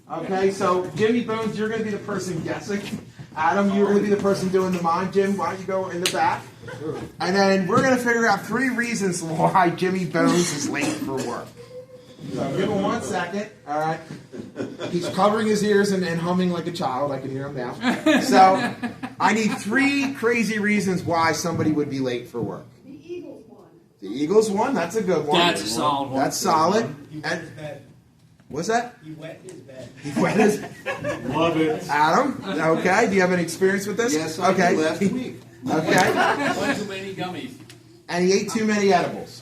Speaker 5: Okay, so Jimmy Bones, you're going to be the person guessing. Adam, you're going to be the person doing the mime. Jim, why don't you go in the back? And then we're going to figure out 3 reasons why Jimmy Bones is late for work. So give him 1 second. All right. He's covering his ears and humming like a child. I can hear him now. So I need 3 crazy reasons why somebody would be late for work. The Eagles won. That's a good one.
Speaker 13: That's a solid one.
Speaker 5: That's solid.
Speaker 7: He wet his bed.
Speaker 5: What's that?
Speaker 7: He wet his bed.
Speaker 5: He wet his.
Speaker 12: Love it.
Speaker 5: Adam, okay. Do you have any experience with this?
Speaker 15: Yes, I did last week.
Speaker 5: Okay.
Speaker 13: One too many gummies.
Speaker 5: And he ate too many edibles.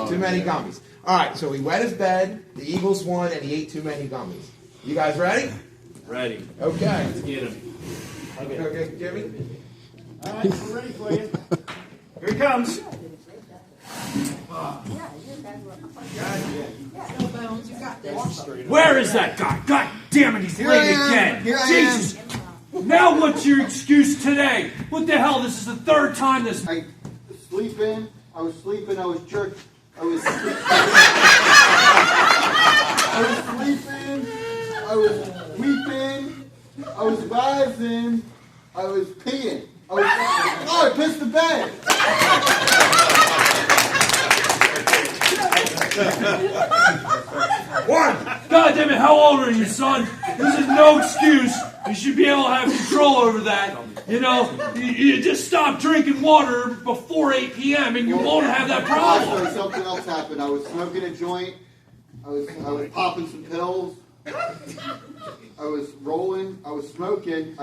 Speaker 5: Too many gummies. All right, so he wet his bed, the Eagles won, and he ate too many gummies. You guys ready?
Speaker 12: Ready.
Speaker 5: Okay.
Speaker 12: Let's get him.
Speaker 5: Okay, Jimmy?
Speaker 14: All right, we're ready for you.
Speaker 5: Here he
Speaker 7: comes. Where is that guy? God damn it, he's
Speaker 4: Here
Speaker 7: late
Speaker 4: I am.
Speaker 7: again.
Speaker 4: Here I
Speaker 7: Jesus. Now what's your excuse today? What the hell? This is the third time this.
Speaker 4: I was sleeping. I was sleeping. I was jerk. I was sleeping. I was weeping. I was rising. I was peeing. I pissed the bed.
Speaker 7: One. God damn it, how old are you, son? This is no excuse. You should be able to have control over that. You know, you just stop drinking water before 8 p.m. and you won't have that problem.
Speaker 4: Also, something else happened. I was smoking a joint. I was popping some pills. I was rolling. I was smoking.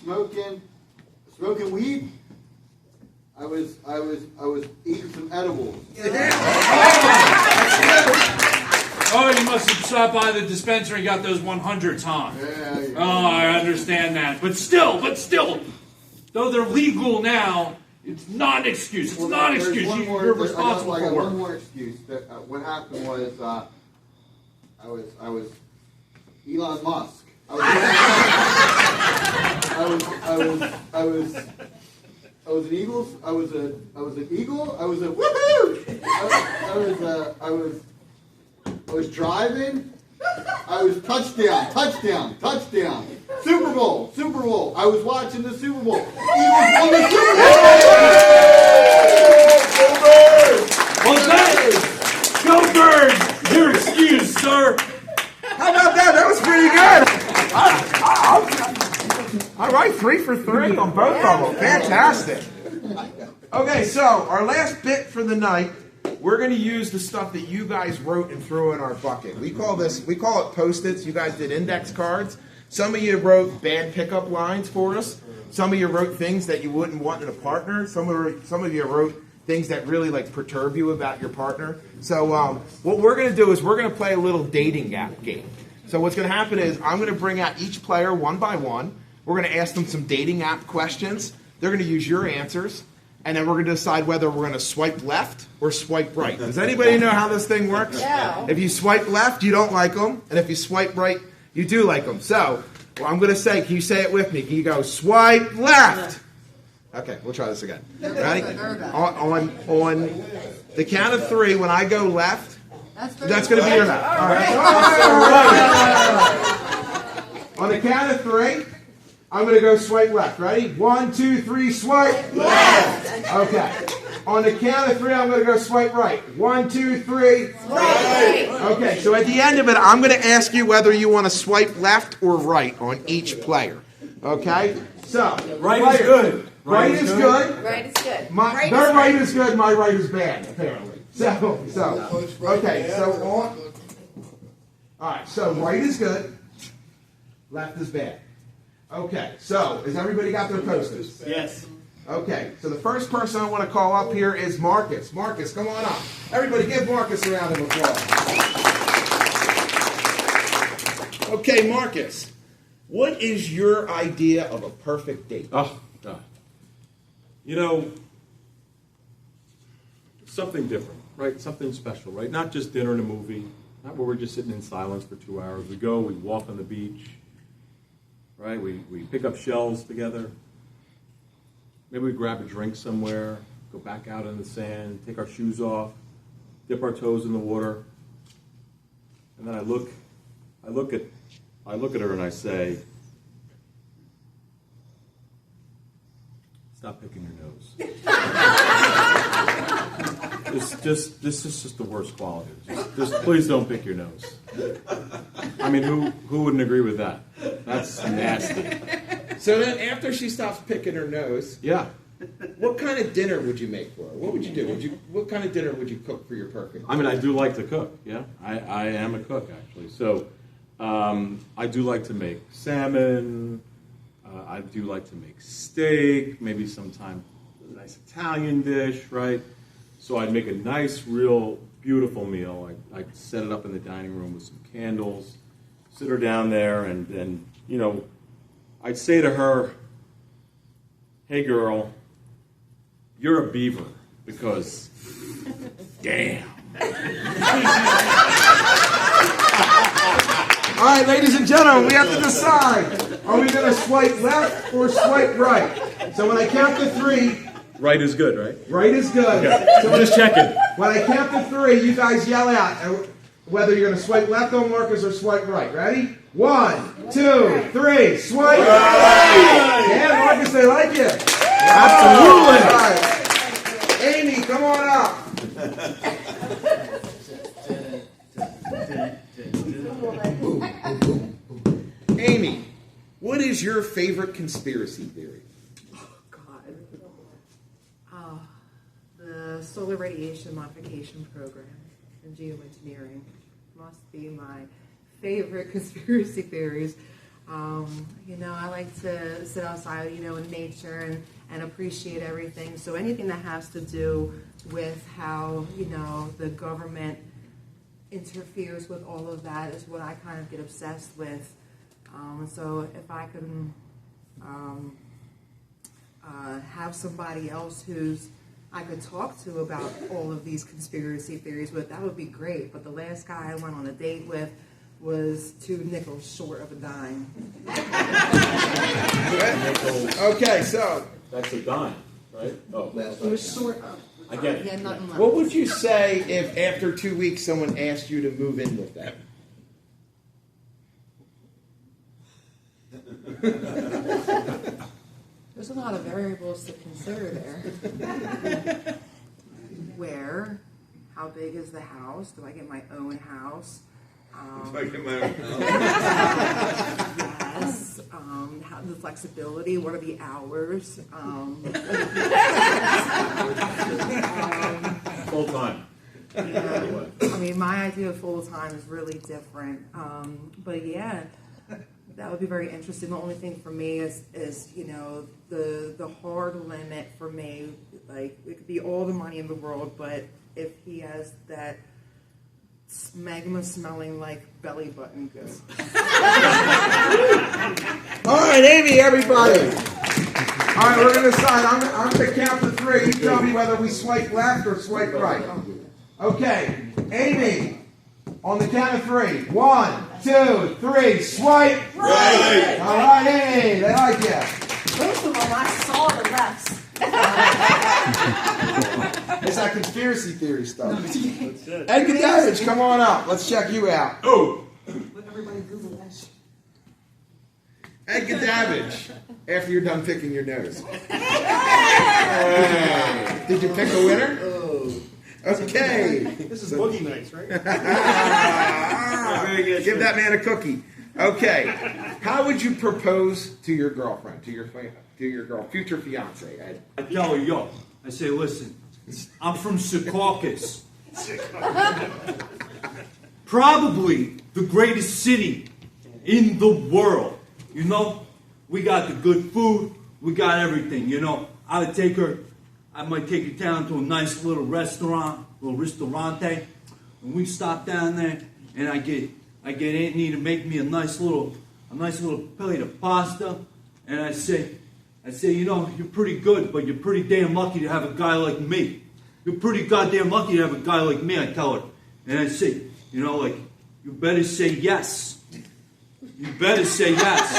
Speaker 4: Smoking weed. I was eating some edibles.
Speaker 7: Oh, you must have stopped by the dispensary and got those 100s, huh?
Speaker 4: Yeah.
Speaker 7: Oh, I understand that. But still, though they're legal now, it's not an excuse. It's not an excuse. You're responsible
Speaker 4: I got
Speaker 7: for
Speaker 4: one
Speaker 7: it.
Speaker 4: more excuse. What happened was I was Elon Musk. I was an Eagles. I was an Eagle. I was a woohoo. I was driving. I was touchdown. Super Bowl. I was watching the Super Bowl. Eagles won the Super Bowl.
Speaker 7: Go Birds! Your excuse, sir.
Speaker 5: How about that? That was pretty good. All right, 3 for 3 on both of them. Fantastic. Okay, so our last bit for the night, we're going to use the stuff that you guys wrote and threw in our bucket. We call it Post-its. You guys did index cards. Some of you wrote bad pickup lines for us. Some of you wrote things that you wouldn't want in a partner. Some of you wrote things that really perturb you about your partner. So what we're going to do is we're going to play a little dating gap game. So what's going to happen is I'm going to bring out each player one by one. We're going to ask them some dating app questions. They're going to use your answers. And then we're going to decide whether we're going to swipe left or swipe right. Does anybody know how this thing works?
Speaker 16: Yeah.
Speaker 5: If you swipe left, you don't like them. And if you swipe right, you do like them. So I'm going to say, can you say it with me? Can you go, swipe left? Okay, we'll try this again. Ready? On the count of 3, when I go left, that's going to be your left. All right. On the count of 3, I'm going to go swipe left. Ready? 1, 2, 3, swipe left. Okay. On the count of 3, I'm going to go swipe right. 1, 2, 3, swipe right. Okay, so at the end of it, I'm going to ask you whether you want to swipe left or right on each player. Okay? So,
Speaker 7: Right is good.
Speaker 5: Right is good.
Speaker 16: Right is good.
Speaker 5: Their right is good, my right is bad, apparently. So, okay, so on. All right, so right is good, left is bad. Okay, so has everybody got their posters?
Speaker 9: Yes.
Speaker 5: Okay, so the first person I want to call up here is Marcus. Marcus, come on up. Everybody give Marcus a round of applause. Okay, Marcus, what is your idea of a perfect date?
Speaker 12: Oh, God. You know, something different, right? Something special, right? Not just dinner and a movie, not where we're just sitting in silence for 2 hours. We go, we walk on the beach, right? We pick up shells together. Maybe we grab a drink somewhere, go back out in the sand, take our shoes off, dip our toes in the water. And then I look at her and I say, stop picking your nose. This is just the worst quality. Just please don't pick your nose. I mean, who wouldn't agree with that? That's nasty.
Speaker 5: So then after she stops picking her nose,
Speaker 12: yeah,
Speaker 5: what kind of dinner would you make for her? What would you do? What kind of dinner would you cook for your perfect?
Speaker 12: I mean, I do like to cook. Yeah, I am a cook actually. So I do like to make salmon. I do like to make steak. Maybe sometime a nice Italian dish, right? So I'd make a nice, real beautiful meal. I'd set it up in the dining room with some candles, sit her down there, and you know, I'd say to her, "Hey, girl, you're a beaver. Because, damn.
Speaker 5: All right, ladies and gentlemen, we have to decide. Are we going to swipe left or swipe right? So when I count to 3,
Speaker 12: Right is good, right?
Speaker 5: right is good.
Speaker 12: Okay.
Speaker 5: So
Speaker 12: I'm just checking.
Speaker 5: When I count to 3, you guys yell out whether you're going to swipe left on Marcus or swipe right. Ready? 1, 2, 3, swipe right! Yeah, Marcus, they like you.
Speaker 12: Absolutely.
Speaker 5: All right. Amy, come on up. Amy, what is your favorite conspiracy theory?
Speaker 11: The solar radiation modification program in geoengineering must be my favorite conspiracy theories. I like to sit outside, in nature and appreciate everything. So anything that has to do with how, the government interferes with all of that is what I kind of get obsessed with. So if I can have somebody else who's I could talk to about all of these conspiracy theories with, that would be great. But the last guy I went on a date with was 2 nickels short of a dime.
Speaker 5: Okay, so
Speaker 12: That's a dime, right? Oh,
Speaker 11: It was short of.
Speaker 12: I get it.
Speaker 11: He had nothing left.
Speaker 5: what would you say if after 2 weeks someone asked you to move in with them?
Speaker 11: There's a lot of variables to consider there. Where? How big is the house? Do I get my own house?
Speaker 5: Do I get my own house?
Speaker 11: Yes. How the flexibility? What are the hours?
Speaker 12: Full time.
Speaker 11: Yeah. I mean, my idea of full time is really different. But yeah, that would be very interesting. The only thing for me is the hard limit for me. Like, it could be all the money in the world, but if he has that magma smelling like belly button goods.
Speaker 5: All right, Amy, everybody. All right, we're going to decide. I'm going to count to 3. You tell me whether we swipe left or swipe right. Okay, Amy, on the count of 3. 1, 2, 3, swipe right. All right, Amy, they like you.
Speaker 3: Both of them, I saw the lefts.
Speaker 5: It's that conspiracy theory stuff. Ed Gadavich, come on up. Let's check you out. Oh.
Speaker 8: Let everybody Google that shit.
Speaker 5: Ed Gadavich, after you're done picking your nose. Did you pick a winner? Okay.
Speaker 14: This is boogie nights, right?
Speaker 5: Very good. Give that man a cookie. Okay. How would you propose to your girlfriend, to your future fiance, Ed?
Speaker 13: I tell her, yo, I say, listen, I'm from Secaucus. Probably the greatest city in the world. We got the good food, we got everything, I might take her down to a nice little restaurant, little ristorante, and we stop down there, and I get Anthony to make me a nice little plate of pasta, and I say, you're pretty good, but you're pretty damn lucky to have a guy like me. You're pretty goddamn lucky to have a guy like me, I tell her. And I say, you better say yes. You better say yes.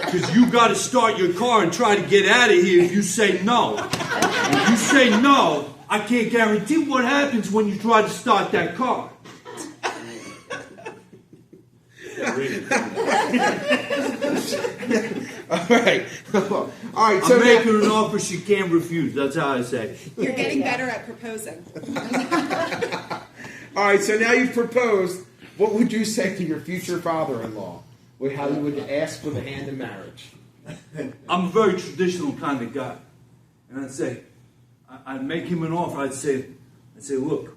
Speaker 13: Because you got to start your car and try to get out of here if you say no. If you say no, I can't guarantee what happens when you try to start that car.
Speaker 5: All right. So
Speaker 13: I'm making her an offer she can't refuse. That's how I say.
Speaker 19: You're getting better at proposing.
Speaker 5: All right, so now you've proposed. What would you say to your future father-in-law? How you would ask for the hand in marriage?
Speaker 13: I'm a very traditional kind of guy. And I'd make him an offer. I'd say, look,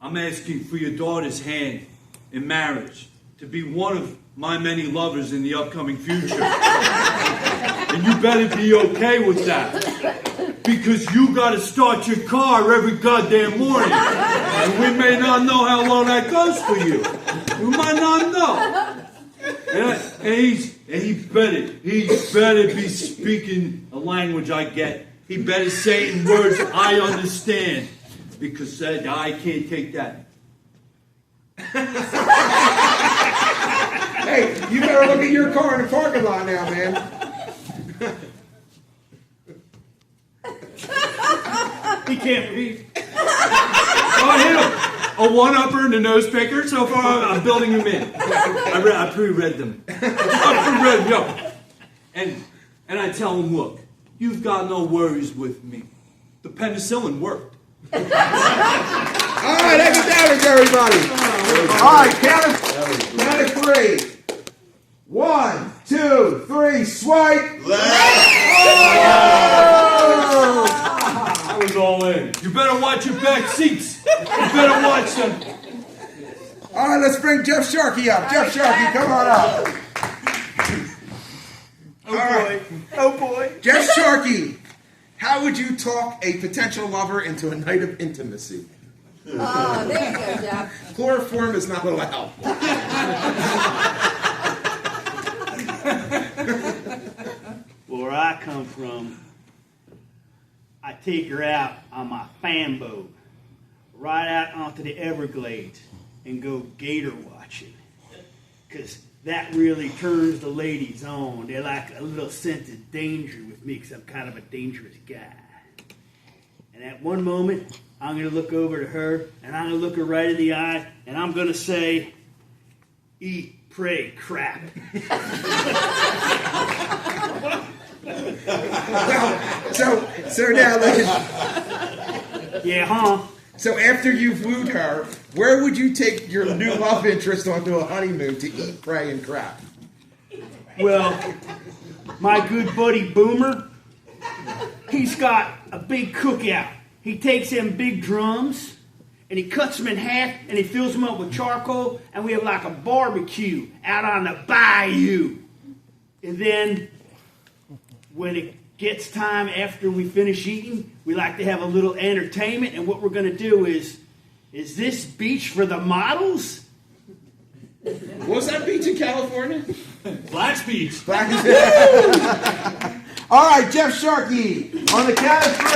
Speaker 13: I'm asking for your daughter's hand in marriage to be one of my many lovers in the upcoming future. And you better be okay with that. Because you got to start your car every goddamn morning. And we may not know how long that goes for you. We might not know. And he better be speaking a language I get.
Speaker 14: He better say it in words I understand, because I can't take that.
Speaker 5: Hey, you better look at your car in the parking lot now, man.
Speaker 14: He can't breathe. Oh, I hit him. A one-upper and a nose picker. So far, I'm building him in. I pre-read them. I pre-read them, yo. And I tell him, look, you've got no worries with me. The penicillin worked.
Speaker 5: All right, academics, everybody. All right, count of 3. 1, 2, 3, swipe.
Speaker 14: I was all in. You better watch your back seats. You better watch them.
Speaker 5: All right, let's bring Jeff Sharkey up. Jeff Sharkey, come on up.
Speaker 7: Oh boy.
Speaker 5: Jeff Sharkey, how would you talk a potential lover into a night of intimacy?
Speaker 16: Oh, there you go, Jeff.
Speaker 5: Chloroform is not allowed.
Speaker 9: Where I come from, I take her out on my fan boat, right out onto the Everglades, and go gator watching. Because that really turns the ladies on. They like a little sense of danger with me, because I'm kind of a dangerous guy. And at one moment, I'm going to look over to her, and I'm going to look her right in the eye, and I'm going to say, eat, pray, crap.
Speaker 5: So now, listen.
Speaker 9: Yeah, huh?
Speaker 5: So after you've wooed her, where would you take your new love interest onto a honeymoon to eat, pray, and crap?
Speaker 9: Well, my good buddy Boomer, he's got a big cookout. He takes them big drums, and he cuts them in half, and he fills them up with charcoal, and we have like a barbecue out on the bayou. And then, when it gets time after we finish eating, we like to have a little entertainment, and what we're going to do is this beach for the models?
Speaker 5: What's that beach in California?
Speaker 14: Black's Beach.
Speaker 5: All right, Jeff Sharkey, on the count of 3.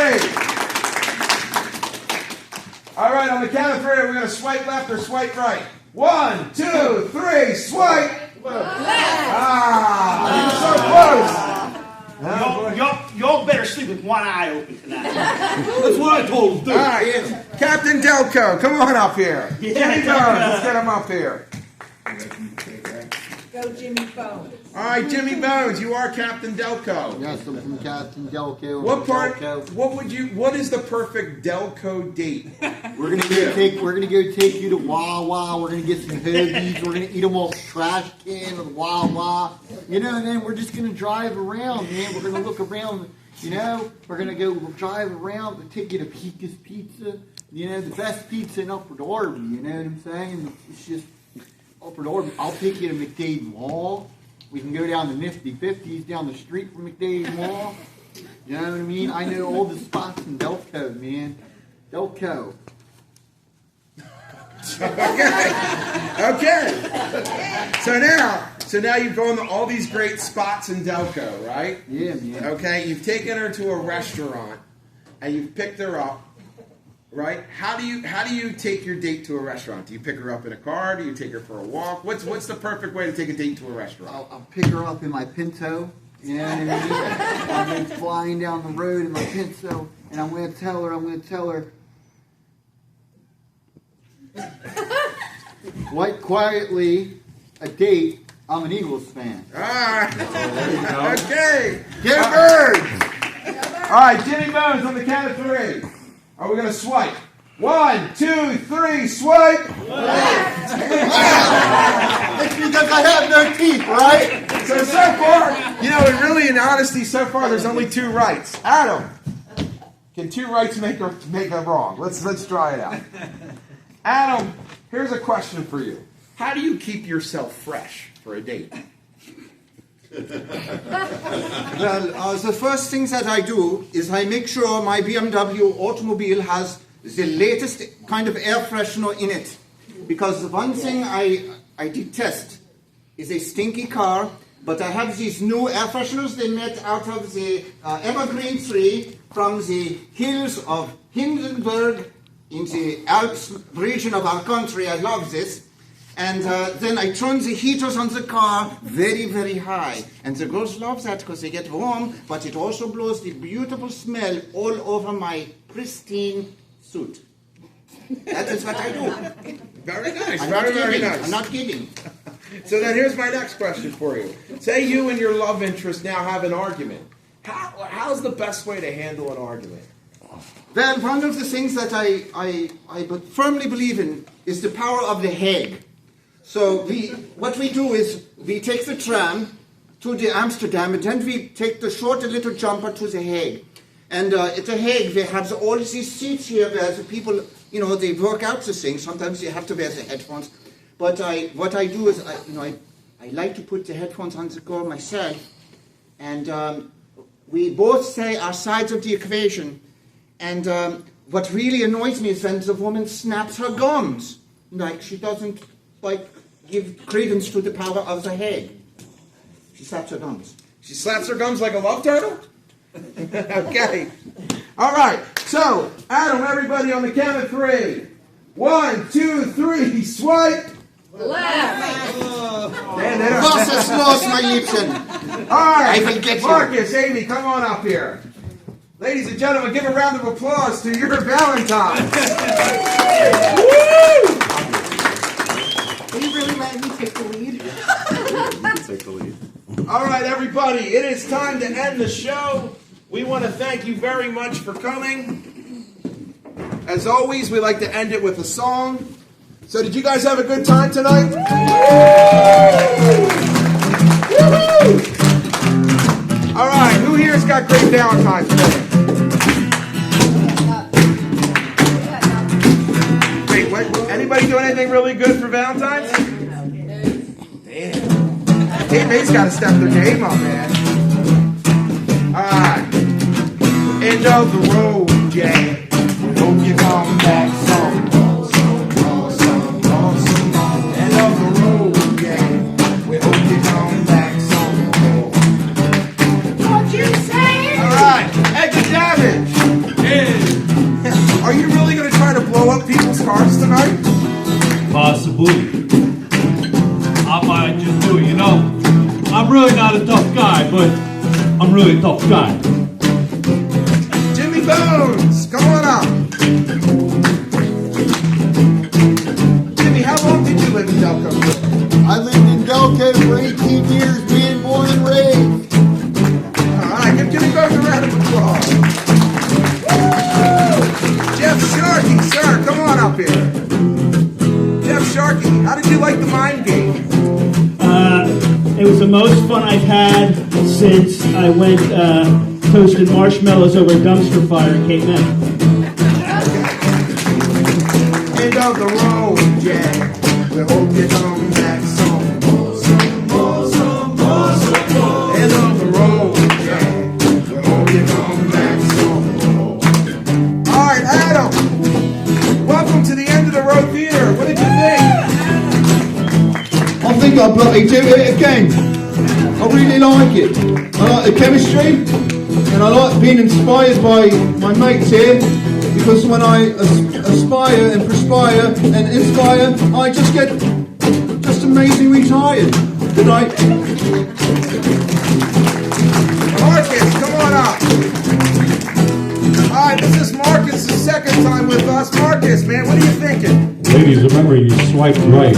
Speaker 5: All right, on the count of 3, we're going to swipe left or swipe right. 1, 2, 3, swipe.
Speaker 9: Y'all better sleep with one eye open tonight.
Speaker 14: That's what I told him.
Speaker 5: All right, Captain Delco, come on up here. Jimmy Bones, let's get him up here.
Speaker 8: Go Jimmy Bones.
Speaker 5: All right, Jimmy Bones, you are Captain Delco.
Speaker 4: Yes, I'm from Captain Delco.
Speaker 5: What part? What is the perfect Delco date?
Speaker 4: We're gonna go take you to Wawa. We're gonna get some hoagies. We're gonna eat them off trash can of Wawa. You know, and then we're just gonna drive around, man. We're gonna look around. You know, we're gonna go drive around. We'll take you to Pika's Pizza. You know, the best pizza in Upper Darby. You know what I'm saying? It's just Upper Darby. I'll take you to McDade Mall. We can go down to Nifty 50s down the street from McDade Mall. You know what I mean? I know all the spots in Delco, man. Delco.
Speaker 5: Okay. So now you've gone to all these great spots in Delco, right?
Speaker 4: Yeah, man.
Speaker 5: Okay, you've taken her to a restaurant and you've picked her up, right? How do you take your date to a restaurant? Do you pick her up in a car? Do you take her for a walk? What's the perfect way to take a date to a restaurant?
Speaker 4: I'll pick her up in my Pinto. You know what I mean? I'm flying down the road in my Pinto, and I'm going to tell her. Quite quietly, a date. I'm an Eagles fan.
Speaker 5: All right. Okay.
Speaker 4: Go Birds!
Speaker 5: All right, Jimmy Bones on the count of 3. Are we going to swipe? 1, 2, 3, swipe!
Speaker 4: It's because I have no teeth, right?
Speaker 5: So far, you know, really in honesty, so far there's only 2 rights. Adam, can 2 rights make a wrong? Let's try it out. Adam, here's a question for you. How do you keep yourself fresh for a date?
Speaker 15: Well, the first thing that I do is I make sure my BMW automobile has the latest kind of air freshener in it. Because the one thing I detest is a stinky car But I have these new air fresheners they made out of the evergreen tree from the hills of Hindenburg in the Alps region of our country. I love this. And then I turn the heaters on the car very, very high. And the girls love that because they get warm, but it also blows the beautiful smell all over my pristine suit. That is what I do.
Speaker 5: Very nice.
Speaker 15: I'm
Speaker 5: Very,
Speaker 15: not
Speaker 5: very
Speaker 15: kidding.
Speaker 5: nice.
Speaker 15: I'm not kidding.
Speaker 5: So then here's my next question for you. Say you and your love interest now have an argument. How's the best way to handle an argument?
Speaker 15: Well, one of the things that I firmly believe in is the power of the Hague. So what we do is we take the tram to the Amsterdam, and then we take the short little jumper to the Hague. And at the Hague, they have all these seats here where the people, they work out the thing. Sometimes you have to wear the headphones. But what I do is, I like to put the headphones on the go myself. And we both say our sides of the equation. And what really annoys me is when the woman snaps her gums. Like, she doesn't, give credence to the power of the Hague. She slaps her gums.
Speaker 5: She slaps her gums like a love turtle? Okay. All right. So, Adam, everybody on the count of 3. 1, 2, 3, swipe.
Speaker 16: Left.
Speaker 15: Was ist los, mein Liebchen?
Speaker 5: All right.
Speaker 15: I will get you.
Speaker 5: Marcus, Amy, come on up here. Ladies and gentlemen, give a round of applause to your Valentine. Woo!
Speaker 11: Will you really let me take the lead?
Speaker 12: Take the lead.
Speaker 5: All right, everybody, it is time to end the show. We want to thank you very much for coming. As always, we like to end it with a song. So did you guys have a good time tonight? Woo-hoo! All right, who here's got great Valentine's Day? Wait, what? Anybody doing anything really good for Valentine's? Damn. Teammates got to step their game up, man. All right. End of the road, Jay. Hope you come back some more. End of the road, Jay. We hope you come back some more.
Speaker 16: What you say?
Speaker 5: All right. Edgar Damage. Are you really going to try to blow up people's cars tonight?
Speaker 20: Possibly. I might just do it, I'm really not a tough guy, but I'm really a tough guy.
Speaker 5: Jimmy Bones, come on up. Jimmy, how long did you live in Delco?
Speaker 4: I lived in Delco for 18 years, being born and raised.
Speaker 5: All right, give Jimmy Bones a round of applause. Jeff Sharkey, sir, come on up here. Jeff Sharkey, how did you like the mind game?
Speaker 18: It was the most fun I've had since I went toasted marshmallows over a dumpster fire in Cape May.
Speaker 5: End of the road, Jack. We hope you come back some more. End of the road, Jack. We hope you come back some more. All right, Adam. Welcome to the End of the Road Theater. What did you think?
Speaker 1: I think I'll bloody do it again. I really like it. I like the chemistry, and I like being inspired by my mates here, because when I aspire and perspire and inspire, I just get just amazingly tired. Good night.
Speaker 5: Marcus, come on up. All right, this is Marcus' second time with us. Marcus, man, what are you thinking?
Speaker 20: Ladies, remember you swiped right.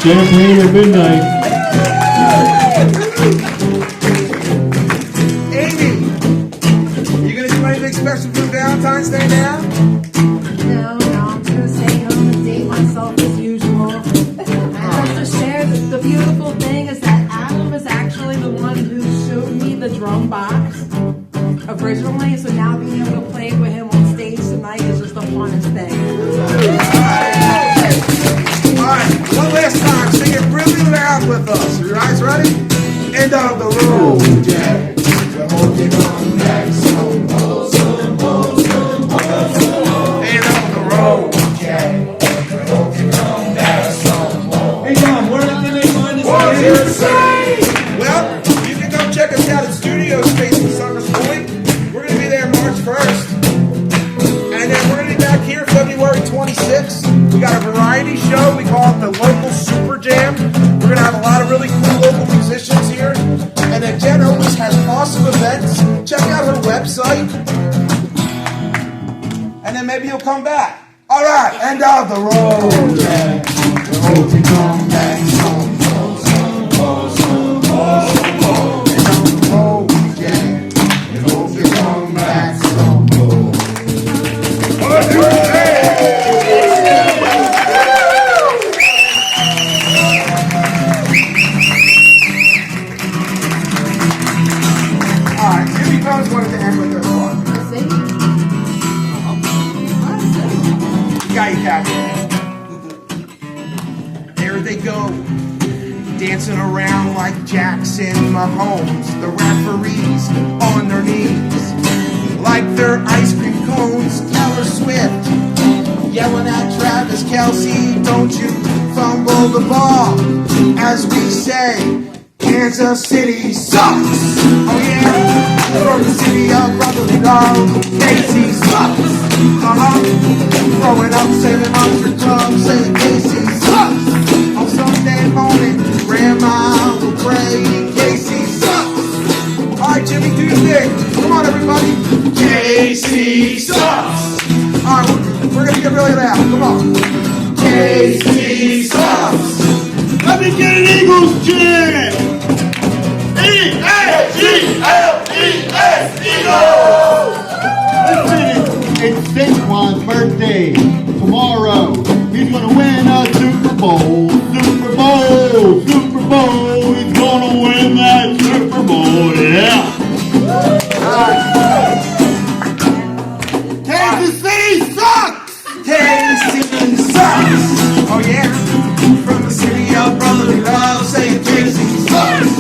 Speaker 20: Champagne at midnight.
Speaker 5: Amy, you gonna do anything special for Valentine's Day now?
Speaker 11: No, I'm just gonna stay home and date myself as usual. And just to share, the beautiful thing is that Adam is actually the one who showed me the drum box originally, so now being able to play with him on stage tonight is just the funnest thing.
Speaker 5: Alright, one last time, sing it really loud with us. Are you guys ready? End of the road, Jack. We hope you come back some more. End of the road, Jack. We hope you come back some more.
Speaker 20: Hey, Tom, where did they find this?
Speaker 5: What you say? got a variety show. We call it the Local Super Jam. We're going to have a lot of really cool local musicians here. And then Jen always has awesome events. Check out her website. And then maybe you'll come back. All right, end of the road. Hope you come back some more, some more, some more, some more. Oh, yeah. And hope you come back some more. All right, Jimmy Jones wanted to end with their song. Got you, Captain. There they go, dancing around like Jackson Mahomes. The referees on their knees, like they're ice cream cones. Taylor Swift yelling at Travis Kelce, don't you fumble the ball. As we say, Kansas City sucks. Oh yeah, from the city of brotherly love, KC sucks. Throwing up 700 clubs, saying KC sucks. On Sunday morning, Grandma will pray, KC sucks. Alright, Jimmy, do your thing. Come on, everybody. KC sucks. Alright, we're gonna get really loud. Come on. KC sucks.
Speaker 14: Let me get an Eagles chant. E-A-G-L-E-S, Eagles! Listen, it's Saquon's birthday tomorrow. He's gonna win a Super Bowl. Super Bowl! Super Bowl! He's gonna win that Super Bowl, yeah! Kansas City sucks!
Speaker 5: KC sucks! Oh yeah, from the city of brotherly love, saying KC sucks!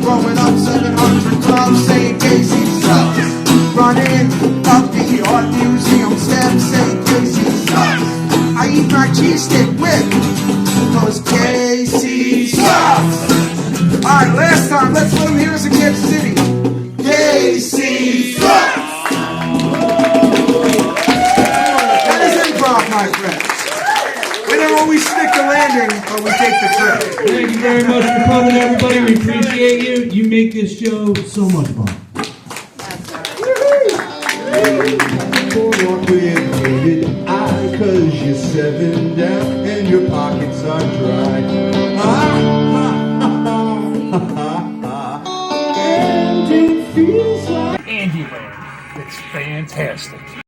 Speaker 5: Throwing up 700 clubs, saying KC sucks! Running up the art museum steps, saying KC sucks! I eat my cheesesteak with, because KC sucks! Alright, last time, let's let them hear us in Kansas City. KC sucks! That is improv, my friends. We don't always stick the landing, but we take the trip.
Speaker 20: Thank you very much for coming, everybody. We appreciate you. You make this show so much fun.
Speaker 1: For what we've needed, cause you're 7 down and your pockets are dry. And it feels like
Speaker 20: Andy Land. It's fantastic.